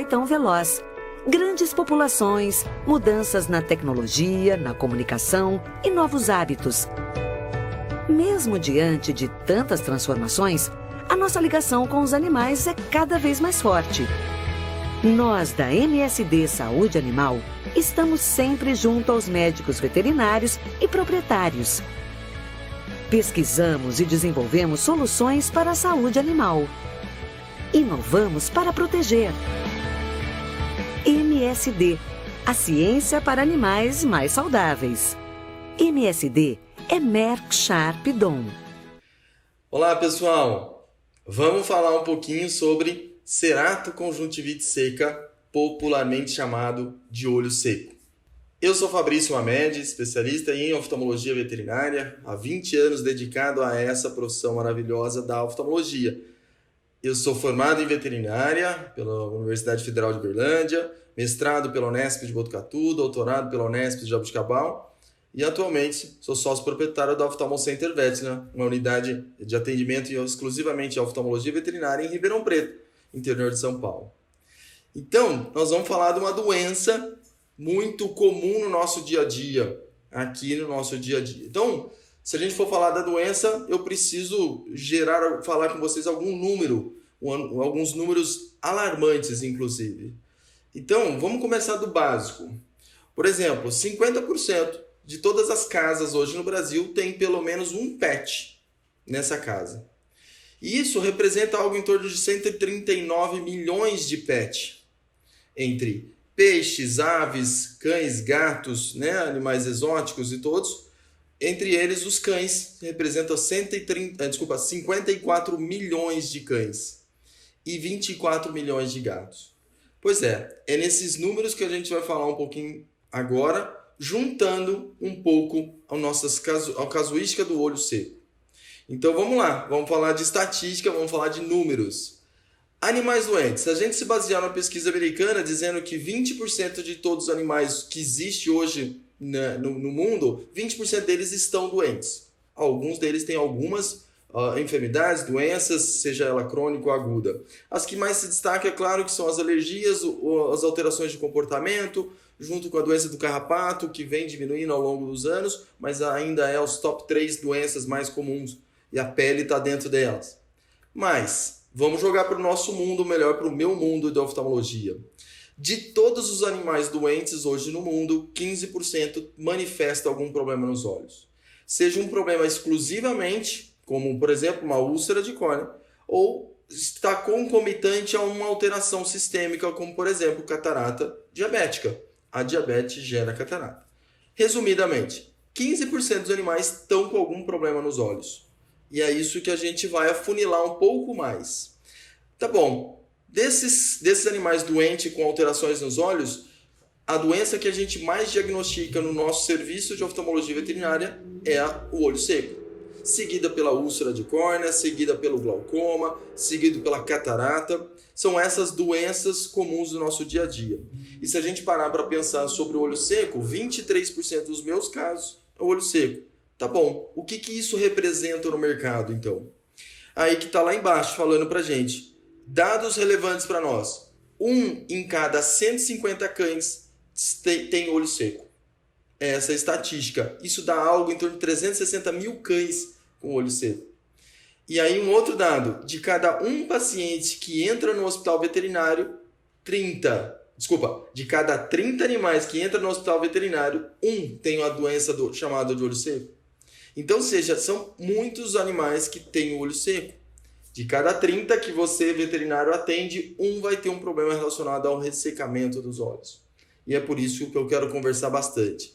tão veloz. Grandes populações, mudanças na tecnologia, na comunicação e novos hábitos. Mesmo diante de tantas transformações, a nossa ligação com os animais é cada vez mais forte. Nós, da MSD Saúde Animal, estamos sempre junto aos médicos veterinários e proprietários. Pesquisamos e desenvolvemos soluções para a saúde animal. Inovamos para proteger. MSD, a ciência para animais mais saudáveis. MSD é Merck Sharp Dohme. Olá pessoal, vamos falar um pouquinho sobre ceratoconjuntivite seca, popularmente chamado de olho seco. Eu sou Fabrício Mamed, especialista em oftalmologia veterinária, há 20 anos dedicado a essa profissão maravilhosa da oftalmologia. Eu sou formado em veterinária pela Universidade Federal de Uberlândia, mestrado pela Unesp de Botucatu, doutorado pela Unesp de Jabuticabal e atualmente sou sócio proprietário da Oftalmo Center Vetina, uma unidade de atendimento exclusivamente em oftalmologia veterinária em Ribeirão Preto, interior de São Paulo. Então, nós vamos falar de uma doença muito comum no nosso dia a dia, aqui no nosso dia a dia. Então, se a gente for falar da doença, eu preciso falar com vocês alguns números alarmantes, inclusive. Então, vamos começar do básico. Por exemplo, 50% de todas as casas hoje no Brasil tem pelo menos um pet nessa casa. E isso representa algo em torno de 139 milhões de pets, entre peixes, aves, cães, gatos, animais exóticos e todos. Entre eles, os cães representam 54 milhões de cães e 24 milhões de gatos. Pois é nesses números que a gente vai falar um pouquinho agora, juntando um pouco a casuística do olho seco. Então vamos lá, vamos falar de estatística, vamos falar de números. Animais doentes. A gente se basear na pesquisa americana dizendo que 20% de todos os animais que existem hoje no mundo, 20% deles estão doentes. Alguns deles têm algumas enfermidades, doenças, seja ela crônica ou aguda. As que mais se destacam, é claro, que são as alergias, as alterações de comportamento, junto com a doença do carrapato, que vem diminuindo ao longo dos anos, mas ainda é os top 3 doenças mais comuns, e a pele está dentro delas. Mas, vamos jogar para o nosso mundo, melhor para o meu mundo de oftalmologia. De todos os animais doentes hoje no mundo, 15% manifesta algum problema nos olhos. Seja um problema exclusivamente, como por exemplo uma úlcera de córnea, ou está concomitante a uma alteração sistêmica, como por exemplo catarata diabética. A diabetes gera catarata. Resumidamente, 15% dos animais estão com algum problema nos olhos. E é isso que a gente vai afunilar um pouco mais. Tá bom. Desses animais doentes com alterações nos olhos, a doença que a gente mais diagnostica no nosso serviço de oftalmologia veterinária é o olho seco. Seguida pela úlcera de córnea, seguida pelo glaucoma, seguido pela catarata. São essas doenças comuns do nosso dia a dia. E se a gente parar para pensar sobre o olho seco, 23% dos meus casos é o olho seco. Tá bom, o que isso representa no mercado então? Aí que está lá embaixo falando para a gente. Dados relevantes para nós. 1 em cada 150 cães tem olho seco. Essa é a estatística. Isso dá algo em torno de 360 mil cães com olho seco. E aí um outro dado. De cada um paciente que entra no hospital veterinário, de cada 30 animais que entram no hospital veterinário, um tem a doença chamada de olho seco. Então, são muitos animais que têm o olho seco. De cada 30 que você, veterinário, atende, um vai ter um problema relacionado ao ressecamento dos olhos. E é por isso que eu quero conversar bastante.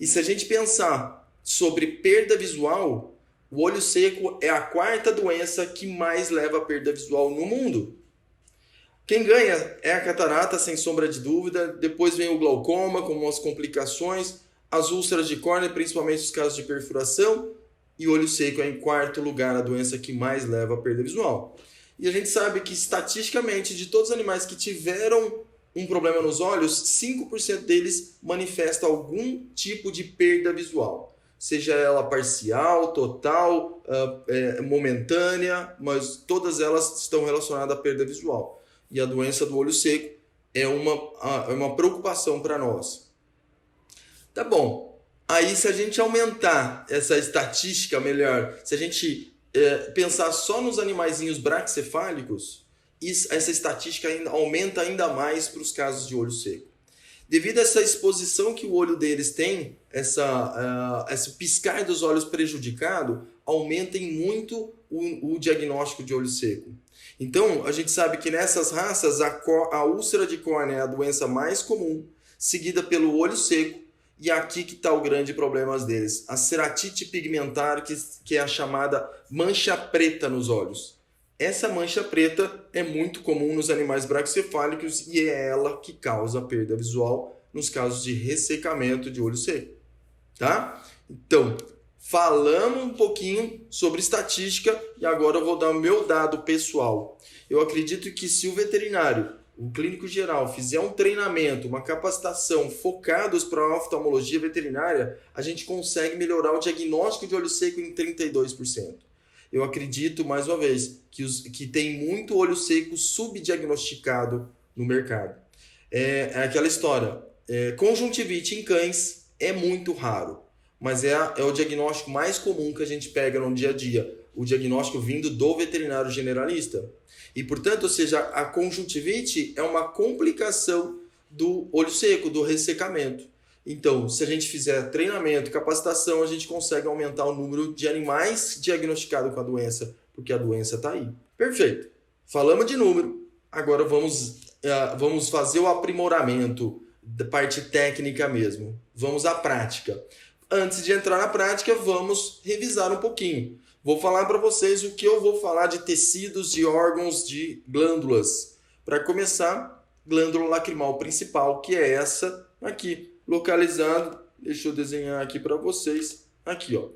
E se a gente pensar sobre perda visual, o olho seco é a 4ª doença que mais leva a perda visual no mundo. Quem ganha é a catarata, sem sombra de dúvida. Depois vem o glaucoma, com as complicações, as úlceras de córnea, principalmente os casos de perfuração. E o olho seco é em 4º lugar a doença que mais leva à perda visual. E a gente sabe que, estatisticamente, de todos os animais que tiveram um problema nos olhos, 5% deles manifestam algum tipo de perda visual. Seja ela parcial, total, momentânea, mas todas elas estão relacionadas à perda visual. E a doença do olho seco é uma preocupação para nós. Tá bom. Aí, se a gente aumentar essa estatística melhor, se a gente pensar só nos animaizinhos braquicefálicos, essa estatística aumenta ainda mais para os casos de olho seco. Devido a essa exposição que o olho deles tem, esse piscar dos olhos prejudicado, aumenta muito o diagnóstico de olho seco. Então, a gente sabe que nessas raças, a úlcera de córnea é a doença mais comum, seguida pelo olho seco, e aqui que está o grande problema deles, a ceratite pigmentar, que é a chamada mancha preta nos olhos. Essa mancha preta é muito comum nos animais braquicefálicos e é ela que causa perda visual nos casos de ressecamento de olho seco. Tá? Então, falamos um pouquinho sobre estatística e agora eu vou dar o meu dado pessoal. Eu acredito que se o veterinário, o clínico geral, fizer um treinamento, uma capacitação focados para a oftalmologia veterinária, a gente consegue melhorar o diagnóstico de olho seco em 32%. Eu acredito, mais uma vez, que tem muito olho seco subdiagnosticado no mercado. É aquela história. Conjuntivite em cães é muito raro, mas é o diagnóstico mais comum que a gente pega no dia a dia. O diagnóstico vindo do veterinário generalista. E, portanto, ou seja, a conjuntivite é uma complicação do olho seco, do ressecamento. Então, se a gente fizer treinamento, capacitação, a gente consegue aumentar o número de animais diagnosticados com a doença, porque a doença está aí. Perfeito. Falamos de número, agora vamos fazer o aprimoramento da parte técnica mesmo. Vamos à prática. Antes de entrar na prática, vamos revisar um pouquinho. Vou falar para vocês o que eu vou falar de tecidos, de órgãos, de glândulas. Para começar, glândula lacrimal principal, que é essa aqui. Localizado, deixa eu desenhar aqui para vocês, aqui ó,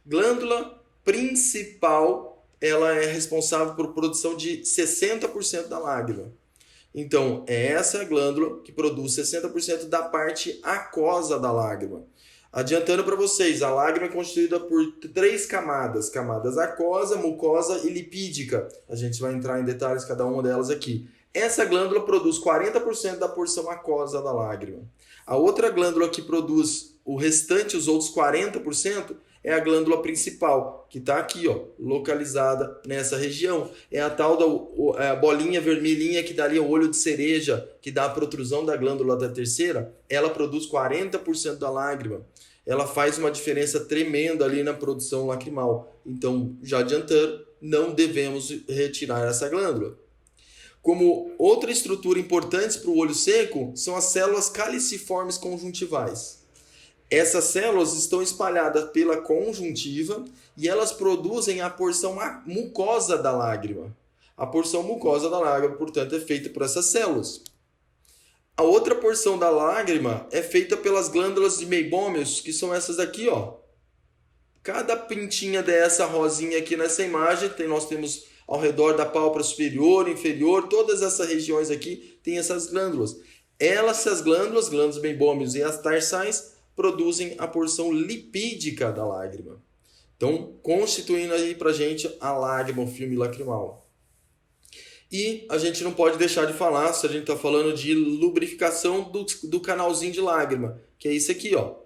glândula principal, ela é responsável por produção de 60% da lágrima. Então, é essa glândula que produz 60% da parte aquosa da lágrima. Adiantando para vocês, a lágrima é constituída por 3 camadas, camadas aquosa, mucosa e lipídica. A gente vai entrar em detalhes cada uma delas aqui. Essa glândula produz 40% da porção aquosa da lágrima. A outra glândula que produz o restante, os outros 40%, é a glândula principal, que está aqui, ó, localizada nessa região. É a tal da bolinha vermelhinha que dá ali o olho de cereja, que dá a protrusão da glândula da terceira. Ela produz 40% da lágrima. Ela faz uma diferença tremenda ali na produção lacrimal. Então, já adiantando, não devemos retirar essa glândula. Como outra estrutura importante para o olho seco são as células caliciformes conjuntivais. Essas células estão espalhadas pela conjuntiva e elas produzem a porção mucosa da lágrima. A porção mucosa da lágrima, portanto, é feita por essas células. A outra porção da lágrima é feita pelas glândulas de meibômios, que são essas aqui, ó. Cada pintinha dessa rosinha aqui nessa imagem, nós temos ao redor da pálpebra superior, inferior, todas essas regiões aqui tem essas glândulas. Essas glândulas meibômios e as tarsais, produzem a porção lipídica da lágrima. Então, constituindo aí pra gente a lágrima, o filme lacrimal. E a gente não pode deixar de falar, se a gente está falando de lubrificação do canalzinho de lágrima, que é isso aqui, ó.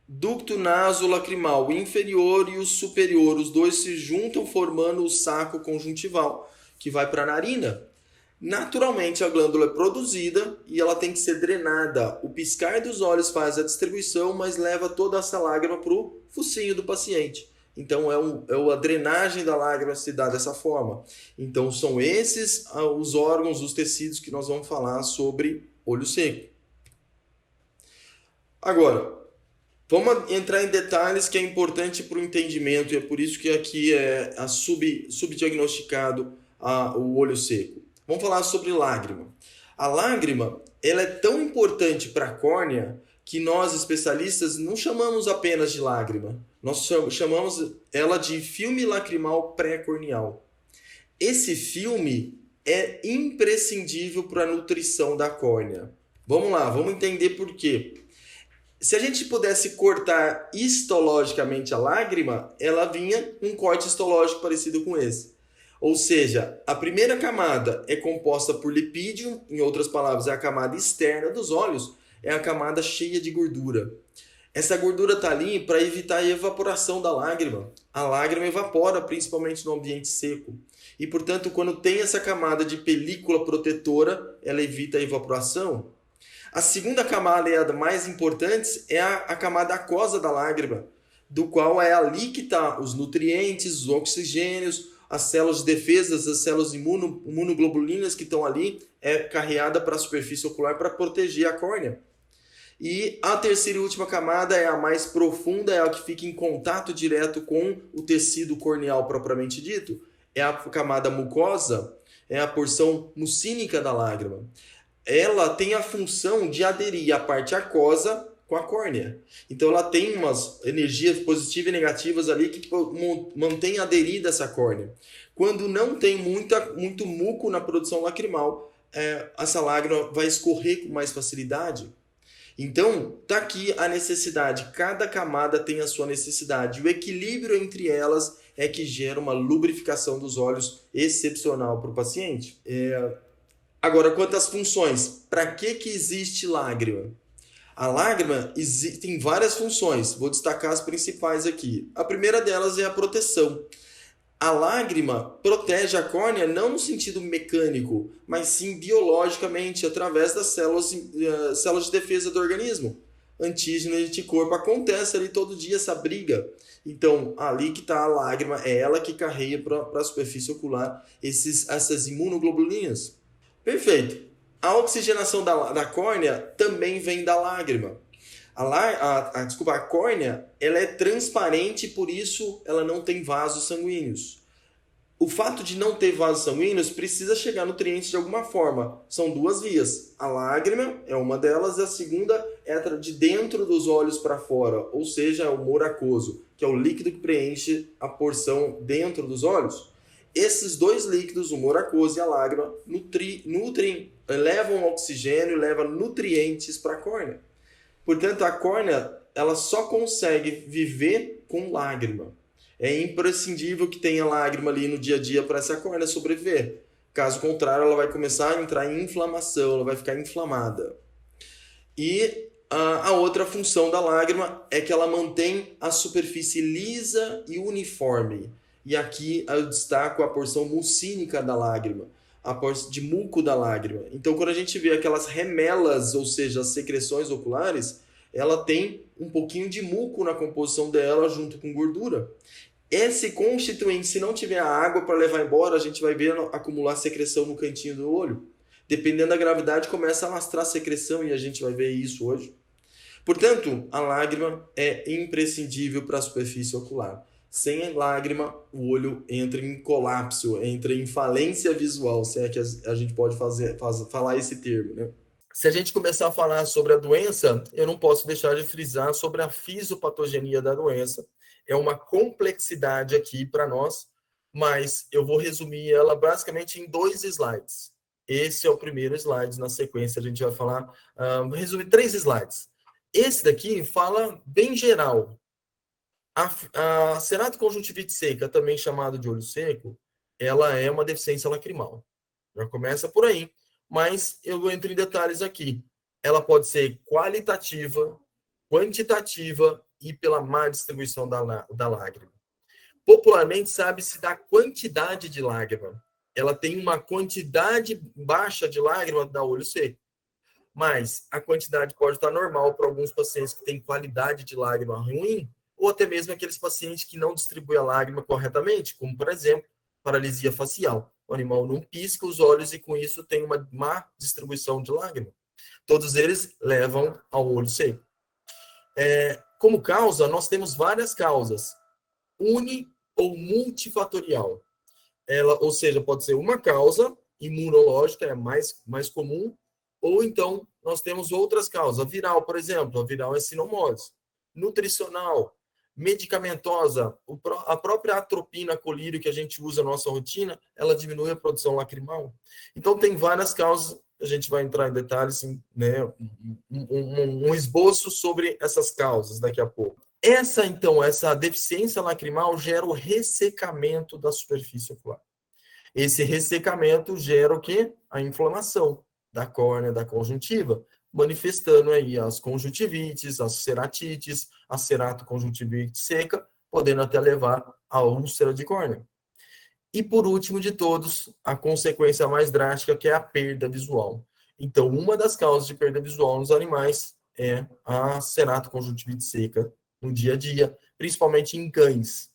Ducto nasolacrimal, o inferior e o superior, os dois se juntam formando o saco conjuntival, que vai para a narina. Naturalmente, a glândula é produzida e ela tem que ser drenada. O piscar dos olhos faz a distribuição, mas leva toda essa lágrima para o focinho do paciente. Então, a drenagem da lágrima se dá dessa forma. Então, são esses os órgãos, os tecidos que nós vamos falar sobre olho seco. Agora, vamos entrar em detalhes que é importante para o entendimento, e é por isso que aqui é subdiagnosticado o olho seco. Vamos falar sobre lágrima. A lágrima ela é tão importante para a córnea que nós, especialistas, não chamamos apenas de lágrima. Nós chamamos ela de filme lacrimal pré-corneal. Esse filme é imprescindível para a nutrição da córnea. Vamos lá, vamos entender por quê. Se a gente pudesse cortar histologicamente a lágrima, ela vinha um corte histológico parecido com esse. Ou seja, a primeira camada é composta por lipídio, em outras palavras, é a camada externa dos olhos, é a camada cheia de gordura. Essa gordura está ali para evitar a evaporação da lágrima. A lágrima evapora, principalmente no ambiente seco. E, portanto, quando tem essa camada de película protetora, ela evita a evaporação. A segunda camada, e a das mais importantes, é a camada aquosa da lágrima, do qual é ali que está os nutrientes, os oxigênios, as células de defesa, as células imunoglobulinas que estão ali, é carreada para a superfície ocular para proteger a córnea. E a terceira e última camada é a mais profunda, é a que fica em contato direto com o tecido corneal propriamente dito. É a camada mucosa, é a porção mucínica da lágrima. Ela tem a função de aderir a parte aquosa com a córnea. Então ela tem umas energias positivas e negativas ali que mantém aderida essa córnea. Quando não tem muito muco na produção lacrimal, essa lágrima vai escorrer com mais facilidade. Então, está aqui a necessidade. Cada camada tem a sua necessidade. O equilíbrio entre elas é que gera uma lubrificação dos olhos excepcional para o paciente. Agora, quanto às funções, para que existe lágrima? A lágrima tem várias funções, vou destacar as principais aqui. A primeira delas é a proteção. A lágrima protege a córnea não no sentido mecânico, mas sim biologicamente, através das células de defesa do organismo. Antígeno e anticorpo, acontece ali todo dia essa briga. Então, ali que está a lágrima, é ela que carrega para a superfície ocular essas imunoglobulinas. Perfeito. A oxigenação da córnea também vem da lágrima. A córnea ela é transparente, por isso ela não tem vasos sanguíneos. O fato de não ter vasos sanguíneos precisa chegar nutrientes de alguma forma. São duas vias. A lágrima é uma delas e a segunda é de dentro dos olhos para fora, ou seja, é o humor aquoso, que é o líquido que preenche a porção dentro dos olhos. Esses dois líquidos, o humor aquoso e a lágrima, nutrem, levam oxigênio, levam nutrientes para a córnea. Portanto, a córnea ela só consegue viver com lágrima. É imprescindível que tenha lágrima ali no dia a dia para essa córnea sobreviver. Caso contrário, ela vai começar a entrar em inflamação, ela vai ficar inflamada. E a outra função da lágrima é que ela mantém a superfície lisa e uniforme. E aqui eu destaco a porção mucínica da lágrima, a porção de muco da lágrima. Então, quando a gente vê aquelas remelas, ou seja, as secreções oculares, ela tem um pouquinho de muco na composição dela junto com gordura. Esse constituinte, se não tiver a água para levar embora, a gente vai ver acumular secreção no cantinho do olho. Dependendo da gravidade, começa a alastrar secreção e a gente vai ver isso hoje. Portanto, a lágrima é imprescindível para a superfície ocular. Sem lágrima, o olho entra em colapso, entra em falência visual, se é que a gente pode falar esse termo, né? Se a gente começar a falar sobre a doença, eu não posso deixar de frisar sobre a fisiopatogenia da doença. É uma complexidade aqui para nós, mas eu vou resumir ela basicamente em 2 slides. Esse é o primeiro slide, na sequência a gente vai falar, resumir 3 slides. Esse daqui fala bem geral. A ceratoconjuntivite seca, também chamada de olho seco, ela é uma deficiência lacrimal. Já começa por aí, mas eu entro em detalhes aqui. Ela pode ser qualitativa, quantitativa e pela má distribuição da lágrima. Popularmente sabe-se da quantidade de lágrima. Ela tem uma quantidade baixa de lágrima da olho seco. Mas a quantidade pode estar normal para alguns pacientes que têm qualidade de lágrima ruim, ou até mesmo aqueles pacientes que não distribuem a lágrima corretamente, como, por exemplo, paralisia facial. O animal não pisca os olhos e, com isso, tem uma má distribuição de lágrima. Todos eles levam ao olho seco. Como causa, nós temos várias causas. Uni ou multifatorial. Ou seja, pode ser uma causa imunológica, é mais comum, ou então nós temos outras causas. A viral, por exemplo, a viral é sinomose. Nutricional, medicamentosa, a própria atropina, colírio que a gente usa na nossa rotina, ela diminui a produção lacrimal. Então, tem várias causas, a gente vai entrar em detalhes, né, um esboço sobre essas causas daqui a pouco. Essa deficiência lacrimal gera o ressecamento da superfície ocular. Esse ressecamento gera o quê? A inflamação da córnea, da conjuntiva, manifestando aí as conjuntivites, as ceratites, a ceratoconjuntivite seca, podendo até levar à úlcera de córnea. E por último de todos, a consequência mais drástica, que é a perda visual. Então, uma das causas de perda visual nos animais é a ceratoconjuntivite seca no dia a dia, principalmente em cães.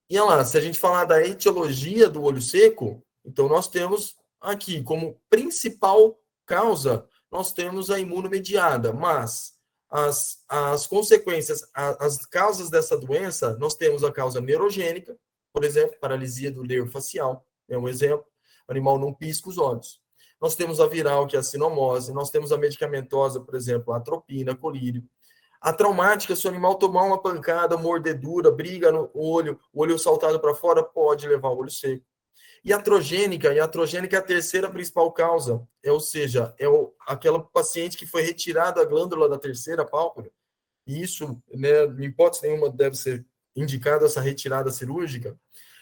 E olha lá, se a gente falar da etiologia do olho seco, então nós temos aqui como principal causa, nós temos a imunomediada, mas as consequências, as causas dessa doença, nós temos a causa neurogênica, por exemplo, paralisia do nervo facial, é um exemplo, o animal não pisca os olhos. Nós temos a viral, que é a sinomose, nós temos a medicamentosa, por exemplo, a atropina, colírio. A traumática, se o animal tomar uma pancada, mordedura, briga no olho, o olho saltado para fora, pode levar ao olho seco. E a atrogênica é a terceira principal causa, ou seja, aquela paciente que foi retirada a glândula da terceira pálpebra, e isso, né, em hipótese nenhuma, deve ser indicada essa retirada cirúrgica.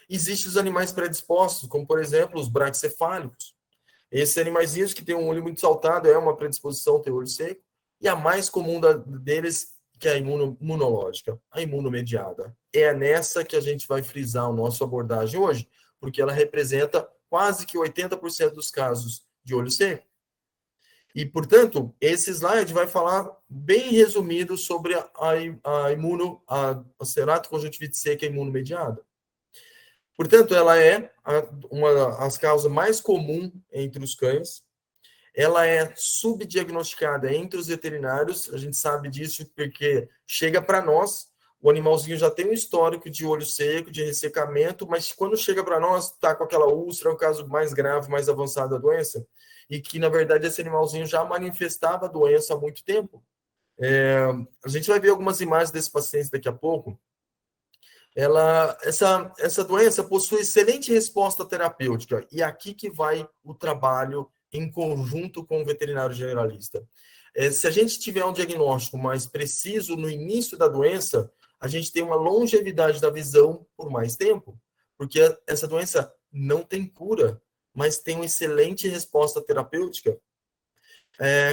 Existem os animais predispostos, como, por exemplo, os braquicefálicos. Esses animaizinhos que têm um olho muito saltado é uma predisposição a ter olho seco. E a mais comum deles, que é a imunológica, a imunomediada. É nessa que a gente vai frisar a nossa abordagem hoje, porque ela representa quase que 80% dos casos de olho seco. E, portanto, esse slide vai falar bem resumido sobre a ceratoconjuntivite seca imunomediada. Portanto, ela é uma das causas mais comuns entre os cães. Ela é subdiagnosticada entre os veterinários, a gente sabe disso porque chega para nós, o animalzinho já tem um histórico de olho seco, de ressecamento, mas quando chega para nós, está com aquela úlcera, é o caso mais grave, mais avançado da doença, e que, na verdade, esse animalzinho já manifestava a doença há muito tempo. A gente vai ver algumas imagens desses pacientes daqui a pouco. Essa doença possui excelente resposta terapêutica, e aqui que vai o trabalho em conjunto com o veterinário generalista. Se a gente tiver um diagnóstico mais preciso no início da doença, a gente tem uma longevidade da visão por mais tempo, porque essa doença não tem cura, mas tem uma excelente resposta terapêutica.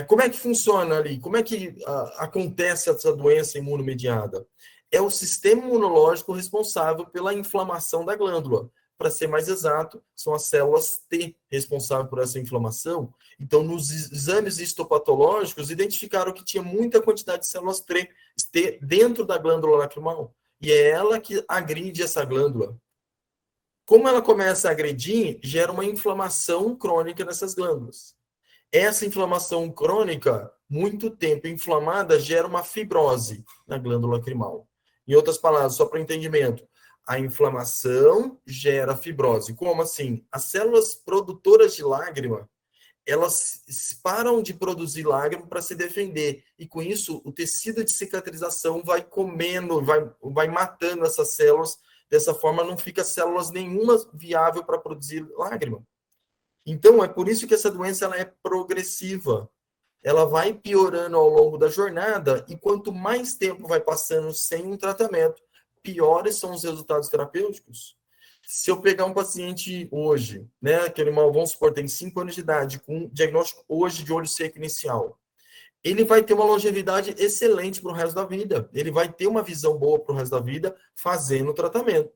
Como é que funciona ali? Como é que acontece essa doença imunomediada? É o sistema imunológico responsável pela inflamação da glândula. Para ser mais exato, são as células T responsáveis por essa inflamação. Então, nos exames histopatológicos, identificaram que tinha muita quantidade de células T dentro da glândula lacrimal. E é ela que agride essa glândula. Como ela começa a agredir, gera uma inflamação crônica nessas glândulas. Essa inflamação crônica, muito tempo inflamada, gera uma fibrose na glândula lacrimal. Em outras palavras, só para entendimento, a inflamação gera fibrose. Como assim? As células produtoras de lágrima, elas param de produzir lágrima para se defender. E com isso, o tecido de cicatrização vai comendo, vai matando essas células. Dessa forma, não fica células nenhuma viável para produzir lágrima. Então, é por isso que essa doença ela é progressiva. Ela vai piorando ao longo da jornada e quanto mais tempo vai passando sem um tratamento, piores são os resultados terapêuticos. Se eu pegar um paciente hoje, né, que animal, vamos supor, tem 5 anos de idade, com diagnóstico hoje de olho seco inicial, ele vai ter uma longevidade excelente para o resto da vida. Ele vai ter uma visão boa para o resto da vida fazendo o tratamento.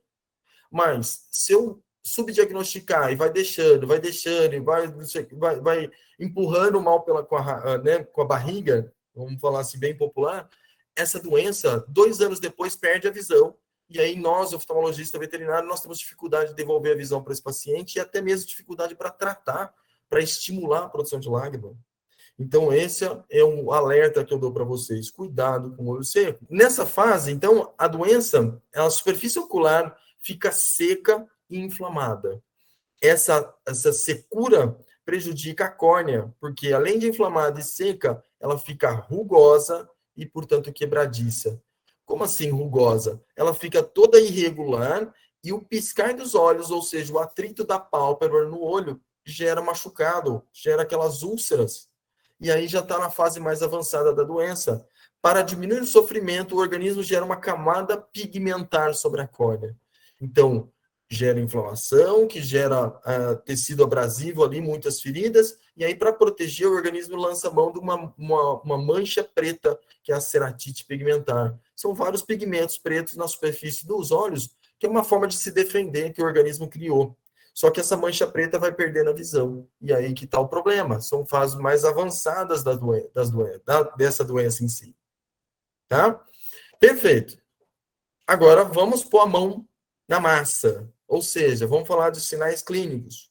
Mas, se eu subdiagnosticar e vai deixando, e vai empurrando o mal com a barriga, vamos falar assim, bem popular, essa doença, 2 anos depois, perde a visão. E aí nós, oftalmologista veterinário, nós temos dificuldade de devolver a visão para esse paciente e até mesmo dificuldade para tratar, para estimular a produção de lágrima. Então, esse é um alerta que eu dou para vocês. Cuidado com o olho seco. Nessa fase, então, a doença, a superfície ocular fica seca e inflamada. Essa secura prejudica a córnea, porque além de inflamada e seca, ela fica rugosa e, portanto, quebradiça. Como assim rugosa? Ela fica toda irregular e o piscar dos olhos, ou seja, o atrito da pálpebra no olho, gera machucado, gera aquelas úlceras. E aí já está na fase mais avançada da doença. Para diminuir o sofrimento, o organismo gera uma camada pigmentar sobre a córnea. Então, gera inflamação, que gera tecido abrasivo ali, muitas feridas, e aí para proteger o organismo lança mão de uma mancha preta, que é a ceratite pigmentar. São vários pigmentos pretos na superfície dos olhos, que é uma forma de se defender que o organismo criou. Só que essa mancha preta vai perdendo a visão. E aí que está o problema. São fases mais avançadas dessa doença em si. Tá? Perfeito. Agora vamos pôr a mão na massa. Ou seja, vamos falar de sinais clínicos.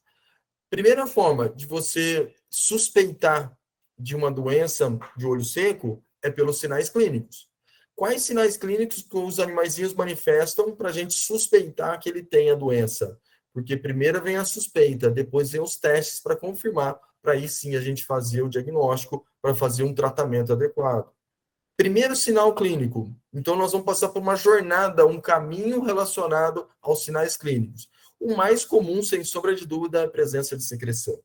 Primeira forma de você suspeitar de uma doença de olho seco é pelos sinais clínicos. Quais sinais clínicos que os animaizinhos manifestam para a gente suspeitar que ele tem a doença? Porque primeiro vem a suspeita, depois vem os testes para confirmar, para aí sim a gente fazer o diagnóstico, para fazer um tratamento adequado. Primeiro sinal clínico. Então, nós vamos passar por uma jornada, um caminho relacionado aos sinais clínicos. O mais comum, sem sombra de dúvida, é a presença de secreção.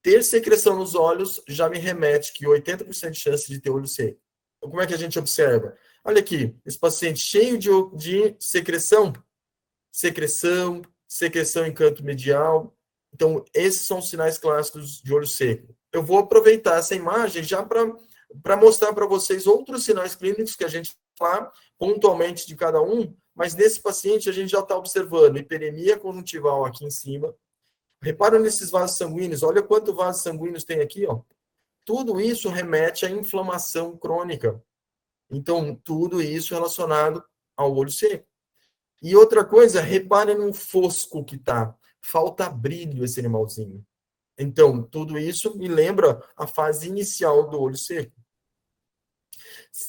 Ter secreção nos olhos já me remete que 80% de chance de ter olho seco. Então, como é que a gente observa? Olha aqui, esse paciente cheio de secreção, secreção em canto medial. Então, esses são os sinais clássicos de olho seco. Eu vou aproveitar essa imagem já para mostrar para vocês outros sinais clínicos que a gente fala pontualmente de cada um, mas nesse paciente a gente já está observando hiperemia conjuntival aqui em cima. Repara nesses vasos sanguíneos, olha quanto vasos sanguíneos tem aqui, ó. Tudo isso remete à inflamação crônica. Então, tudo isso relacionado ao olho seco. E outra coisa, repare no fosco que tá. Falta brilho esse animalzinho. Então, tudo isso me lembra a fase inicial do olho seco.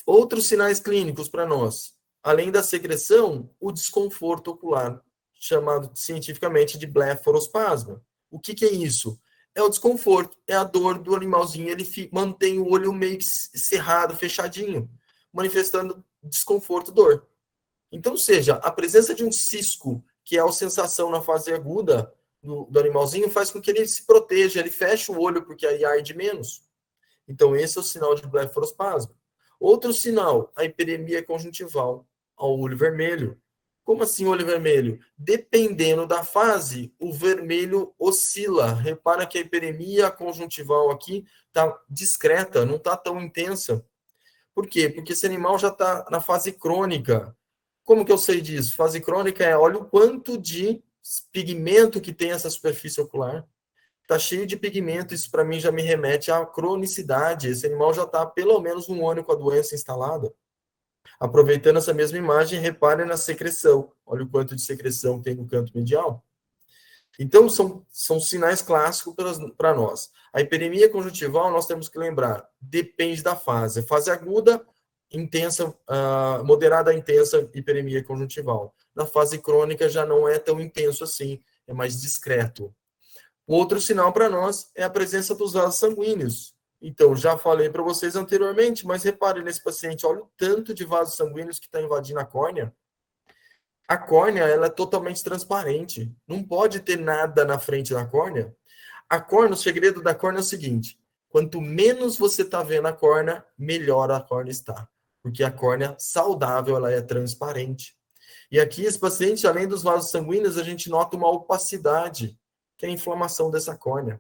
Outros sinais clínicos para nós. Além da secreção, o desconforto ocular, chamado cientificamente de blefarospasma. O que é isso? É o desconforto, é a dor do animalzinho, ele mantém o olho meio que cerrado, fechadinho, manifestando desconforto, dor. Então, seja, a presença de um cisco, que é a sensação na fase aguda do animalzinho, faz com que ele se proteja, ele feche o olho, porque aí arde menos. Então, esse é o sinal de blefarospasma. Outro sinal, a hiperemia conjuntival ao olho vermelho. Como assim olho vermelho? Dependendo da fase, o vermelho oscila. Repara que a hiperemia conjuntival aqui está discreta, não está tão intensa. Por quê? Porque esse animal já está na fase crônica. Como que eu sei disso? Fase crônica é, olha o quanto de pigmento que tem essa superfície ocular. Está cheio de pigmento, isso para mim já me remete à cronicidade. Esse animal já está pelo menos um ano com a doença instalada. Aproveitando essa mesma imagem, repare na secreção. Olha o quanto de secreção tem no canto medial. Então, são sinais clássicos para nós. A hiperemia conjuntival, nós temos que lembrar, depende da fase. Fase aguda, intensa, moderada a intensa hiperemia conjuntival. Na fase crônica já não é tão intenso assim, é mais discreto. Outro sinal para nós é a presença dos vasos sanguíneos. Então, já falei para vocês anteriormente, mas repare nesse paciente, olha o tanto de vasos sanguíneos que está invadindo a córnea. A córnea, ela é totalmente transparente. Não pode ter nada na frente da córnea. A córnea, o segredo da córnea é o seguinte, quanto menos você está vendo a córnea, melhor a córnea está. Porque a córnea saudável, ela é transparente. E aqui, esse paciente, além dos vasos sanguíneos, a gente nota uma opacidade, que é a inflamação dessa córnea.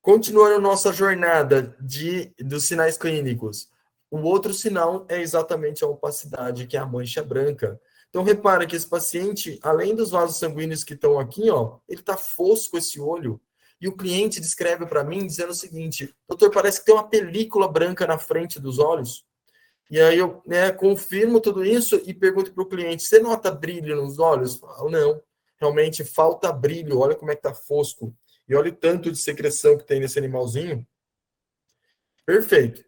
Continuando nossa jornada dos sinais clínicos, o outro sinal é exatamente a opacidade, que é a mancha branca. Então, repara que esse paciente, além dos vasos sanguíneos que estão aqui, ó, ele está fosco esse olho. E o cliente descreve para mim dizendo o seguinte, doutor, parece que tem uma película branca na frente dos olhos. E aí eu confirmo tudo isso e pergunto para o cliente, você nota brilho nos olhos? Não, realmente falta brilho, olha como é que está fosco. E olha o tanto de secreção que tem nesse animalzinho. Perfeito.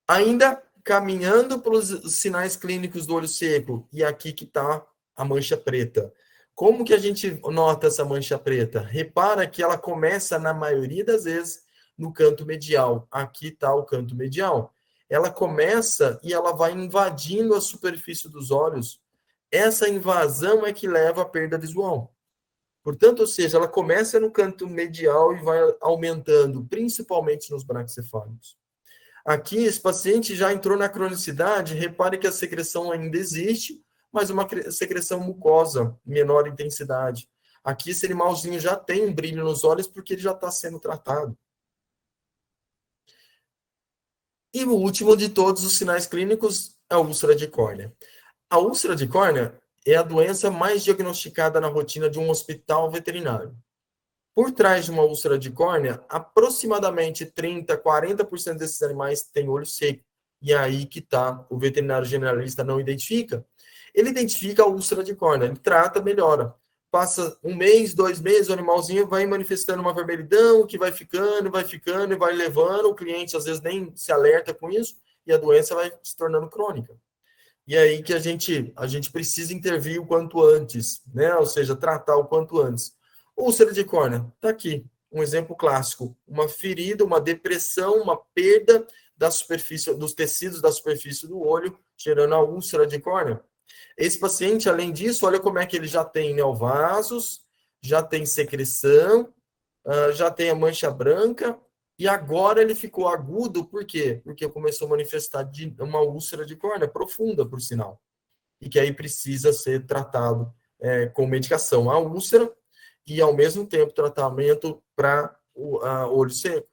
Ainda caminhando pelos sinais clínicos do olho seco, e aqui que está a mancha preta. Como que a gente nota essa mancha preta? Repara que ela começa, na maioria das vezes, no canto medial. Aqui está o canto medial. Ela começa e ela vai invadindo a superfície dos olhos. Essa invasão é que leva à perda visual. Portanto, ou seja, ela começa no canto medial e vai aumentando, principalmente nos braquicefálicos. Aqui, esse paciente já entrou na cronicidade, repare que a secreção ainda existe, mas uma secreção mucosa, menor intensidade. Aqui esse animalzinho já tem um brilho nos olhos porque ele já está sendo tratado. E o último de todos os sinais clínicos é a úlcera de córnea. A úlcera de córnea é a doença mais diagnosticada na rotina de um hospital veterinário. Por trás de uma úlcera de córnea, aproximadamente 30, 40% desses animais têm olho seco. E é aí que está, o veterinário generalista não identifica. Ele identifica a úlcera de córnea, ele trata, melhora. Passa 1 mês, 2 meses, o animalzinho vai manifestando uma vermelhidão, que vai ficando e vai levando. O cliente, às vezes, nem se alerta com isso, e a doença vai se tornando crônica. E é aí que a gente precisa intervir o quanto antes, né? Ou seja, tratar o quanto antes. Úlcera de córnea, está aqui, um exemplo clássico. Uma ferida, uma depressão, uma perda da superfície, dos tecidos da superfície do olho, gerando a úlcera de córnea. Esse paciente, além disso, olha como é que ele já tem neovasos, já tem secreção, já tem a mancha branca, e agora ele ficou agudo, por quê? Porque começou a manifestar uma úlcera de córnea profunda, por sinal, e que aí precisa ser tratado com medicação à úlcera e, ao mesmo tempo, tratamento para o olho seco.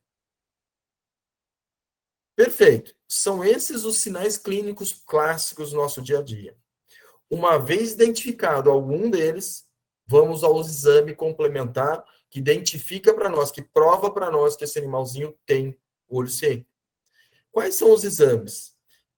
Perfeito. São esses os sinais clínicos clássicos do nosso dia a dia. Uma vez identificado algum deles, vamos ao exame complementar que identifica para nós, que prova para nós que esse animalzinho tem olho seco. Quais são os exames?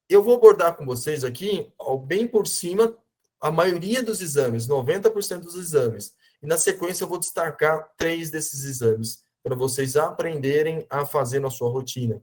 Eu vou abordar com vocês aqui, bem por cima, a maioria dos exames, 90% dos exames. E na sequência eu vou destacar 3 desses exames, para vocês aprenderem a fazer na sua rotina.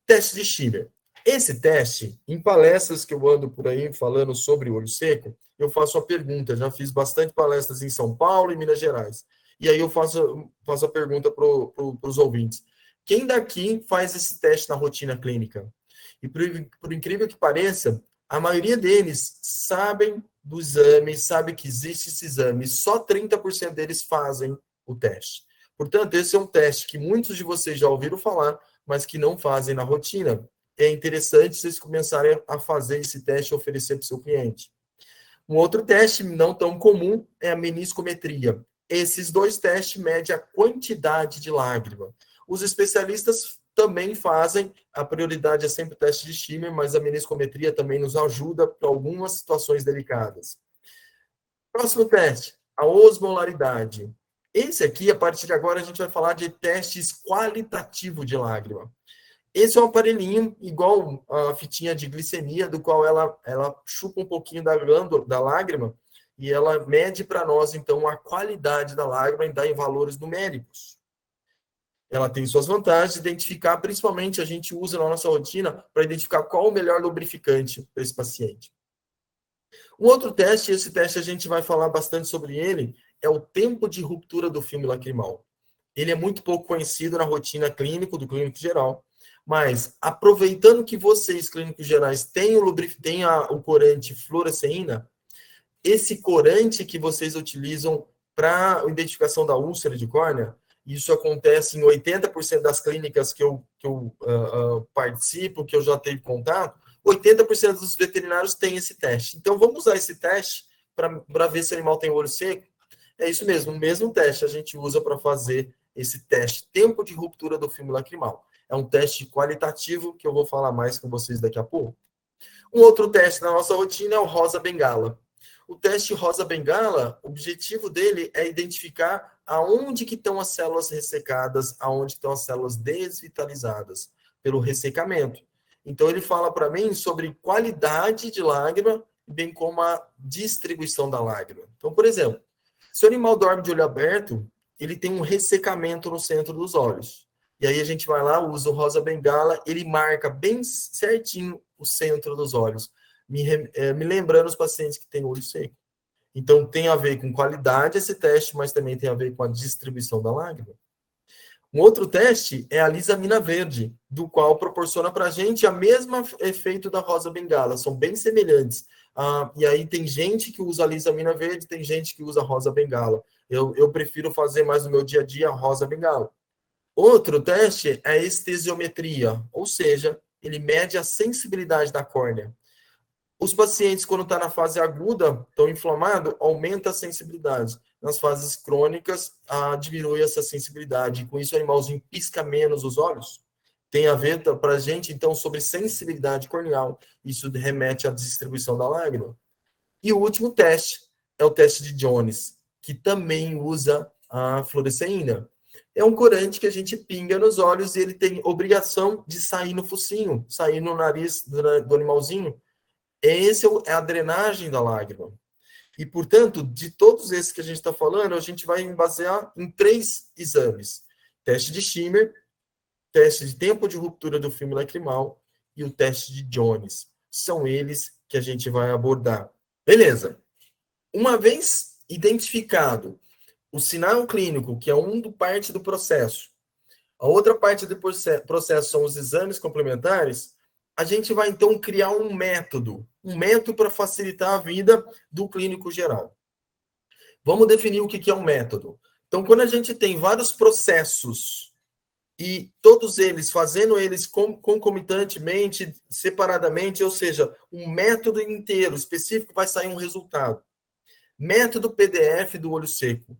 Teste de Schiller. Esse teste, em palestras que eu ando por aí falando sobre olho seco, eu faço a pergunta, já fiz bastante palestras em São Paulo e Minas Gerais. E aí eu faço a pergunta para os ouvintes. Quem daqui faz esse teste na rotina clínica? E por incrível que pareça, a maioria deles sabem do exame, sabe que existe esse exame, só 30% deles fazem o teste. Portanto, esse é um teste que muitos de vocês já ouviram falar, mas que não fazem na rotina. É interessante vocês começarem a fazer esse teste e oferecer para o seu cliente. Um outro teste não tão comum é a meniscometria. Esses 2 testes medem a quantidade de lágrima. Os especialistas também fazem, a prioridade é sempre o teste de Schiller, mas a meniscometria também nos ajuda para algumas situações delicadas. Próximo teste, a osmolaridade. Esse aqui, a partir de agora, a gente vai falar de testes qualitativos de lágrima. Esse é um aparelhinho igual a fitinha de glicemia, do qual ela chupa um pouquinho da glândula, da lágrima, e ela mede para nós, então, a qualidade da lágrima e dá em valores numéricos. Ela tem suas vantagens, identificar, principalmente a gente usa na nossa rotina para identificar qual o melhor lubrificante para esse paciente. Um outro teste, esse teste a gente vai falar bastante sobre ele, é o tempo de ruptura do filme lacrimal. Ele é muito pouco conhecido na rotina clínica, do clínico geral, mas aproveitando que vocês, clínicos gerais, têm o corante fluoresceína, esse corante que vocês utilizam para a identificação da úlcera de córnea, isso acontece em 80% das clínicas que eu participo, que eu já tive contato, 80% dos veterinários têm esse teste. Então, vamos usar esse teste para ver se o animal tem olho seco? É isso mesmo, o mesmo teste a gente usa para fazer esse teste, tempo de ruptura do filme lacrimal. É um teste qualitativo que eu vou falar mais com vocês daqui a pouco. Um outro teste na nossa rotina é o Rosa Bengala. O teste Rosa Bengala, o objetivo dele é identificar aonde que estão as células ressecadas, aonde estão as células desvitalizadas pelo ressecamento. Então, ele fala para mim sobre qualidade de lágrima, bem como a distribuição da lágrima. Então, por exemplo, se o animal dorme de olho aberto, ele tem um ressecamento no centro dos olhos. E aí a gente vai lá, usa o Rosa Bengala, ele marca bem certinho o centro dos olhos, me lembrando os pacientes que têm olho seco. Então, tem a ver com qualidade esse teste, mas também tem a ver com a distribuição da lágrima. Um outro teste é a lisamina verde, do qual proporciona para a gente o mesmo efeito da Rosa Bengala, são bem semelhantes. E aí tem gente que usa a lisamina verde, tem gente que usa a Rosa Bengala. Eu prefiro fazer mais no meu dia a dia a Rosa Bengala. Outro teste é a estesiometria, ou seja, ele mede a sensibilidade da córnea. Os pacientes, quando está na fase aguda, estão inflamados, aumenta a sensibilidade. Nas fases crônicas, diminui essa sensibilidade. Com isso, o animalzinho pisca menos os olhos. Tem a ver para a gente, então, sobre sensibilidade corneal. Isso remete à distribuição da lágrima. E o último teste é o teste de Jones, que também usa a fluoresceína. É um corante que a gente pinga nos olhos e ele tem obrigação de sair no focinho, sair no nariz do animalzinho. Essa é a drenagem da lágrima. E, portanto, de todos esses que a gente está falando, a gente vai basear em 3 exames. Teste de Schimmer, teste de tempo de ruptura do filme lacrimal e o teste de Jones. São eles que a gente vai abordar. Beleza. Uma vez identificado o sinal clínico, que é parte do processo, a outra parte do processo são os exames complementares, a gente vai, então, criar um método para facilitar a vida do clínico geral. Vamos definir o que é um método. Então, quando a gente tem vários processos e todos eles, fazendo eles concomitantemente, separadamente, ou seja, um método inteiro específico, vai sair um resultado. Método PDF do olho seco.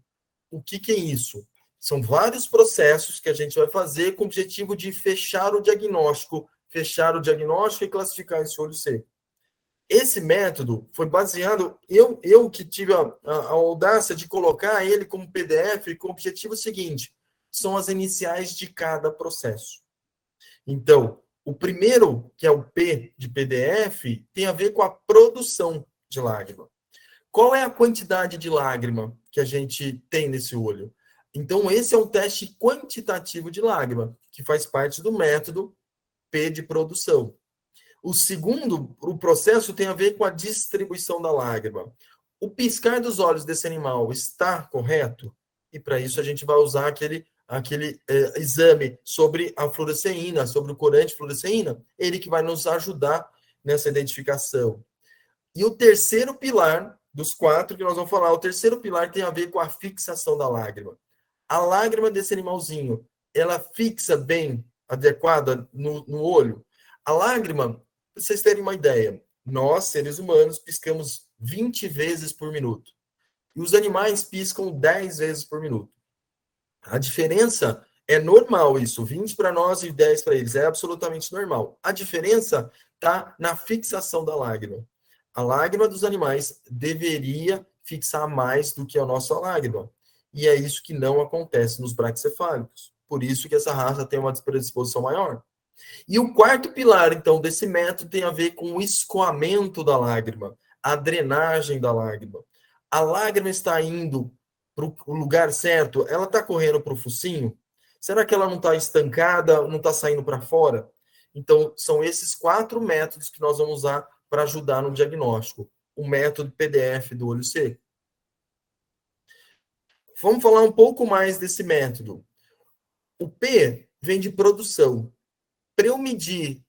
O que é isso? São vários processos que a gente vai fazer com o objetivo de fechar o diagnóstico e classificar esse olho seco. Esse método foi baseado, eu que tive a audácia de colocar ele como PDF com o objetivo seguinte, são as iniciais de cada processo. Então, o primeiro, que é o P de PDF, tem a ver com a produção de lágrima. Qual é a quantidade de lágrima que a gente tem nesse olho? Então, esse é um teste quantitativo de lágrima, que faz parte do método P de produção. O segundo, o processo tem a ver com a distribuição da lágrima. O piscar dos olhos desse animal está correto? E para isso a gente vai usar aquele exame sobre a fluoresceína, sobre o corante fluoresceína, ele que vai nos ajudar nessa identificação. E o terceiro pilar, dos 4 que nós vamos falar, o terceiro pilar tem a ver com a fixação da lágrima. A lágrima desse animalzinho, ela fixa bem, adequada no olho? A lágrima, para vocês terem uma ideia, nós, seres humanos, piscamos 20 vezes por minuto. E os animais piscam 10 vezes por minuto. A diferença é normal isso, 20 para nós e 10 para eles, é absolutamente normal. A diferença está na fixação da lágrima. A lágrima dos animais deveria fixar mais do que a nossa lágrima. E é isso que não acontece nos braquicefálicos. Por isso que essa raça tem uma predisposição maior. E o quarto pilar, então, desse método tem a ver com o escoamento da lágrima, a drenagem da lágrima. A lágrima está indo para o lugar certo? Ela está correndo para o focinho? Será que ela não está estancada, não está saindo para fora? Então, são esses 4 métodos que nós vamos usar para ajudar no diagnóstico. O método PDF do olho seco. Vamos falar um pouco mais desse método. O P vem de produção. Para eu medir,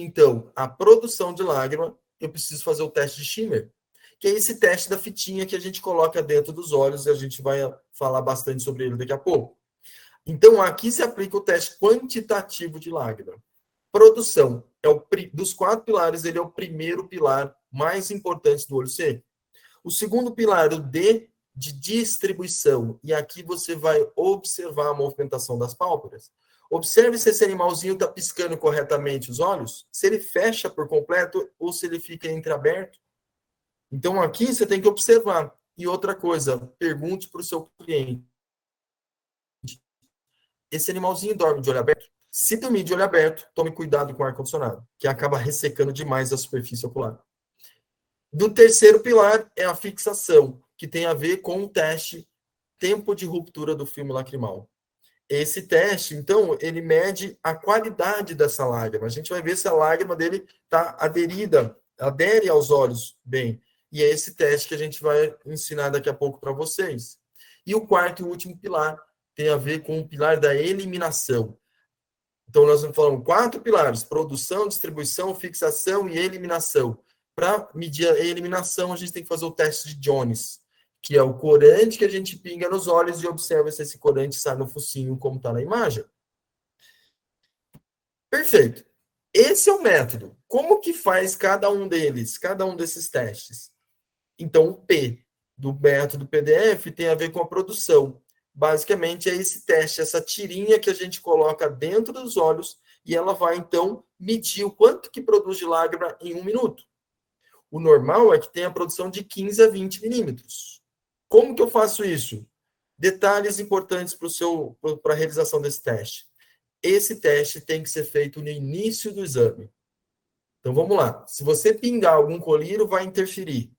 então, a produção de lágrima, eu preciso fazer o teste de Schimmer, que é esse teste da fitinha que a gente coloca dentro dos olhos, e a gente vai falar bastante sobre ele daqui a pouco. Então, aqui se aplica o teste quantitativo de lágrima. Produção. Dos 4 pilares, ele é o primeiro pilar mais importante do olho seco. O segundo pilar, o D, de distribuição. E aqui você vai observar a movimentação das pálpebras. Observe se esse animalzinho está piscando corretamente os olhos, se ele fecha por completo ou se ele fica entreaberto. Então, aqui você tem que observar. E outra coisa, pergunte para o seu cliente. Esse animalzinho dorme de olho aberto? Se dormir de olho aberto, tome cuidado com o ar-condicionado, que acaba ressecando demais a superfície ocular. Do terceiro pilar é a fixação, que tem a ver com o teste tempo de ruptura do filme lacrimal. Esse teste, então, ele mede a qualidade dessa lágrima. A gente vai ver se a lágrima dele está adere aos olhos bem. E é esse teste que a gente vai ensinar daqui a pouco para vocês. E o quarto e último pilar tem a ver com o pilar da eliminação. Então, nós vamos falar 4 pilares: produção, distribuição, fixação e eliminação. Para medir a eliminação, a gente tem que fazer o teste de Jones, que é o corante que a gente pinga nos olhos e observa se esse corante sai no focinho, como está na imagem. Perfeito. esse é o método. Como que faz cada um deles, cada um desses testes? Então, o P do método PDF tem a ver com a produção. Basicamente, é esse teste, essa tirinha que a gente coloca dentro dos olhos e ela vai, então, medir o quanto que produz de lágrima em 1 minuto. O normal é que tenha a produção de 15 a 20 milímetros. Como que eu faço isso? Detalhes importantes para a realização desse teste. Esse teste tem que ser feito no início do exame. Então, vamos lá. Se você pingar algum colírio, vai interferir.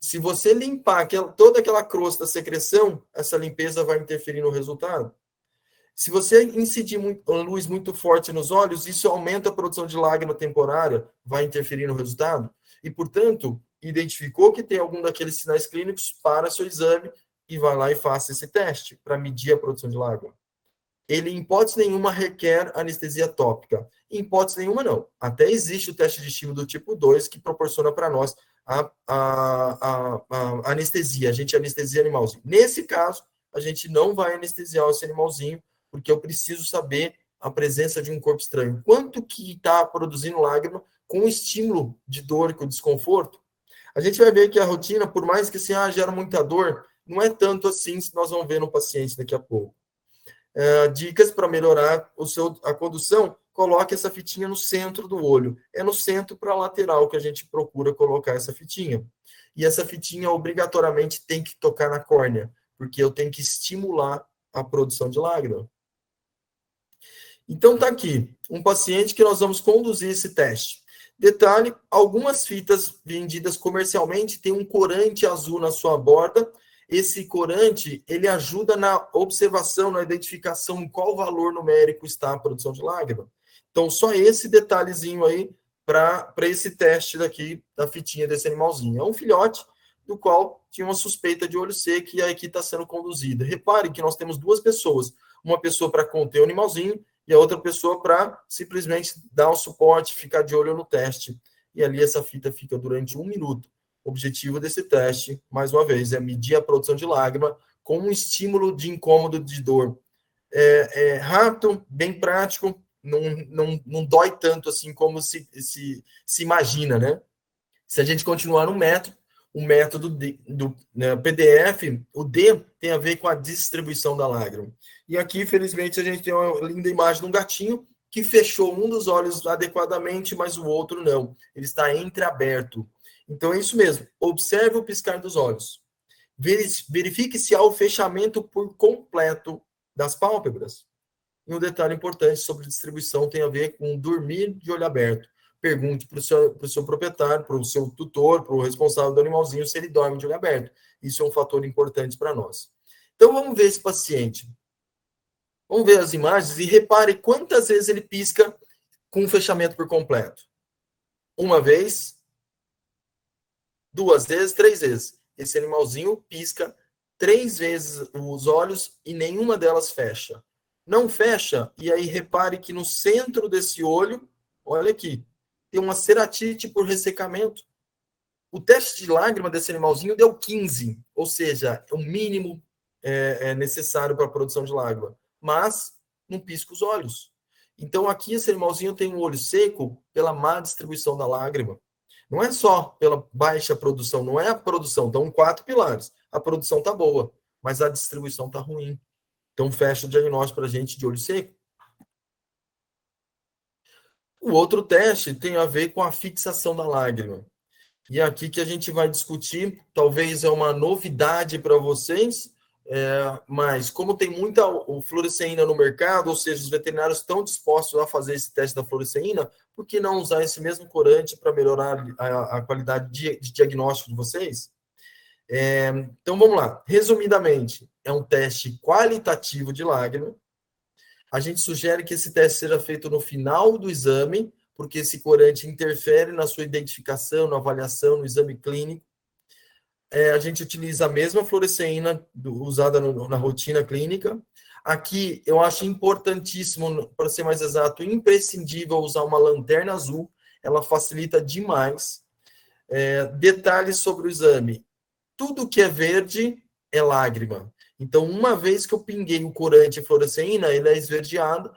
Se você limpar toda aquela crosta, secreção, essa limpeza vai interferir no resultado. Se você incidir uma luz muito forte nos olhos, isso aumenta a produção de lágrima temporária, vai interferir no resultado. E, portanto, identificou que tem algum daqueles sinais clínicos, para seu exame e vai lá e faça esse teste para medir a produção de lágrima. Ele, em hipótese nenhuma, requer anestesia tópica. Em hipótese nenhuma, não. Até existe o teste de estímulo do tipo 2, que proporciona para nós a anestesia. A gente anestesia animalzinho. Nesse caso, a gente não vai anestesiar esse animalzinho, porque eu preciso saber a presença de um corpo estranho. Quanto que está produzindo lágrima com estímulo de dor, com desconforto? A gente vai ver que a rotina, por mais que assim, gera muita dor, não é tanto assim, se nós vamos ver no paciente daqui a pouco. Dicas para melhorar a condução, coloque essa fitinha no centro do olho. É no centro para a lateral que a gente procura colocar essa fitinha. E essa fitinha obrigatoriamente tem que tocar na córnea, porque eu tenho que estimular a produção de lágrima. Então, tá aqui, um paciente que nós vamos conduzir esse teste. Detalhe, algumas fitas vendidas comercialmente têm um corante azul na sua borda. Esse corante, ele ajuda na observação, na identificação em qual valor numérico está a produção de lágrima. Então, só esse detalhezinho aí para esse teste daqui, da fitinha desse animalzinho. É um filhote do qual tinha uma suspeita de olho seco e aqui está sendo conduzida. Repare que nós temos duas pessoas. Uma pessoa para conter o animalzinho e a outra pessoa para simplesmente dar o suporte, ficar de olho no teste. E ali essa fita fica durante 1 minuto. O objetivo desse teste, mais uma vez, é medir a produção de lágrima com um estímulo de incômodo de dor. É rápido, bem prático, não dói tanto assim como se imagina, né? Se a gente continuar no método, o método do PDF, o D tem a ver com a distribuição da lágrima. E aqui, felizmente, a gente tem uma linda imagem de um gatinho que fechou um dos olhos adequadamente, mas o outro não. Ele está entreaberto. Então, é isso mesmo. Observe o piscar dos olhos. Verifique se há o fechamento por completo das pálpebras. E um detalhe importante sobre distribuição tem a ver com dormir de olho aberto. Pergunte para o seu proprietário, para o seu tutor, para o responsável do animalzinho, se ele dorme de olho aberto. Isso é um fator importante para nós. Então, vamos ver esse paciente. Vamos ver as imagens e repare quantas vezes ele pisca com fechamento por completo. 1 vez, 2 vezes, 3 vezes. Esse animalzinho pisca 3 vezes os olhos e nenhuma delas fecha. Não fecha, e aí repare que no centro desse olho, olha aqui, tem uma ceratite por ressecamento. O teste de lágrima desse animalzinho deu 15, ou seja, é o mínimo necessário para a produção de lágrima, mas não pisca os olhos. Então aqui esse animalzinho tem um olho seco pela má distribuição da lágrima. Não é só pela baixa produção, não é a produção, estão 4 pilares. A produção está boa, mas a distribuição está ruim. Então fecha o diagnóstico para a gente de olho seco. O outro teste tem a ver com a fixação da lágrima. E aqui que a gente vai discutir, talvez é uma novidade para vocês, mas como tem muita fluoresceína no mercado, ou seja, os veterinários estão dispostos a fazer esse teste da fluoresceína, por que não usar esse mesmo corante para melhorar a qualidade de diagnóstico de vocês? Então, vamos lá. Resumidamente, é um teste qualitativo de lágrima. A gente sugere que esse teste seja feito no final do exame, porque esse corante interfere na sua identificação, na avaliação, no exame clínico. A gente utiliza a mesma fluoresceína usada na rotina clínica. Aqui, eu acho importantíssimo, para ser mais exato, imprescindível usar uma lanterna azul. Ela facilita demais. Detalhes sobre o exame. Tudo que é verde é lágrima. Então, uma vez que eu pinguei o corante e fluoresceína, ele é esverdeado.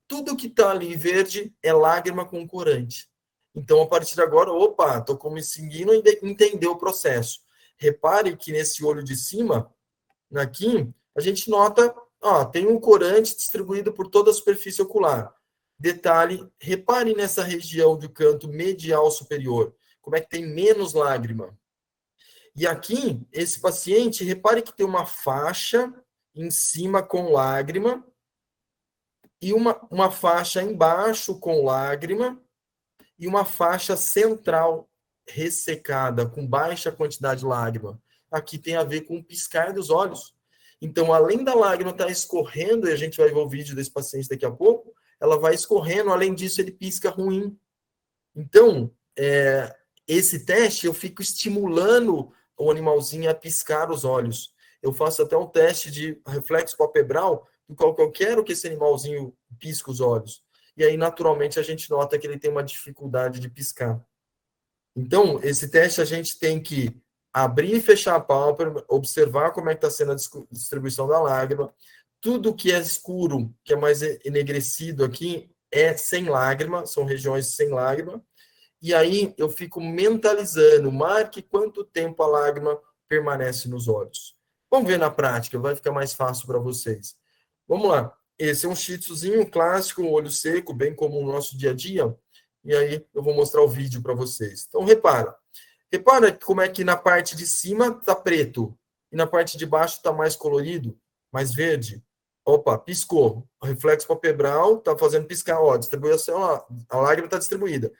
tudo que está ali verde é lágrima com corante. Então, a partir de agora, opa, estou conseguindo entender o processo. Repare que nesse olho de cima, aqui, a gente nota, ó, tem um corante distribuído por toda a superfície ocular. Detalhe, repare nessa região do canto medial superior, como é que tem menos lágrima. E aqui, esse paciente, repare que tem uma faixa em cima com lágrima e uma faixa embaixo com lágrima e uma faixa central ressecada, com baixa quantidade de lágrima. Aqui tem a ver com o piscar dos olhos. Então, além da lágrima estar escorrendo, e a gente vai ver o vídeo desse paciente daqui a pouco, ela vai escorrendo, além disso, ele pisca ruim. Então, esse teste, eu fico estimulando o animalzinho a piscar os olhos. Eu faço até um teste de reflexo palpebral, do qual eu quero que esse animalzinho pisque os olhos. E aí, naturalmente, a gente nota que ele tem uma dificuldade de piscar. Então, esse teste a gente tem que abrir e fechar a pálpebra, observar como é que está sendo a distribuição da lágrima. Tudo que é escuro, que é mais enegrecido aqui, é sem lágrima, são regiões sem lágrima. E aí eu fico mentalizando, marque quanto tempo a lágrima permanece nos olhos. Vamos ver na prática, vai ficar mais fácil para vocês. Vamos lá. Esse é um shih tzuzinho clássico, um olho seco, bem comum no nosso dia a dia. E aí eu vou mostrar o vídeo para vocês. Então, repara como é que na parte de cima está preto e na parte de baixo está mais colorido, mais verde. Opa, piscou. O reflexo palpebral está fazendo piscar. Ó, distribuição, ó, a lágrima está distribuída.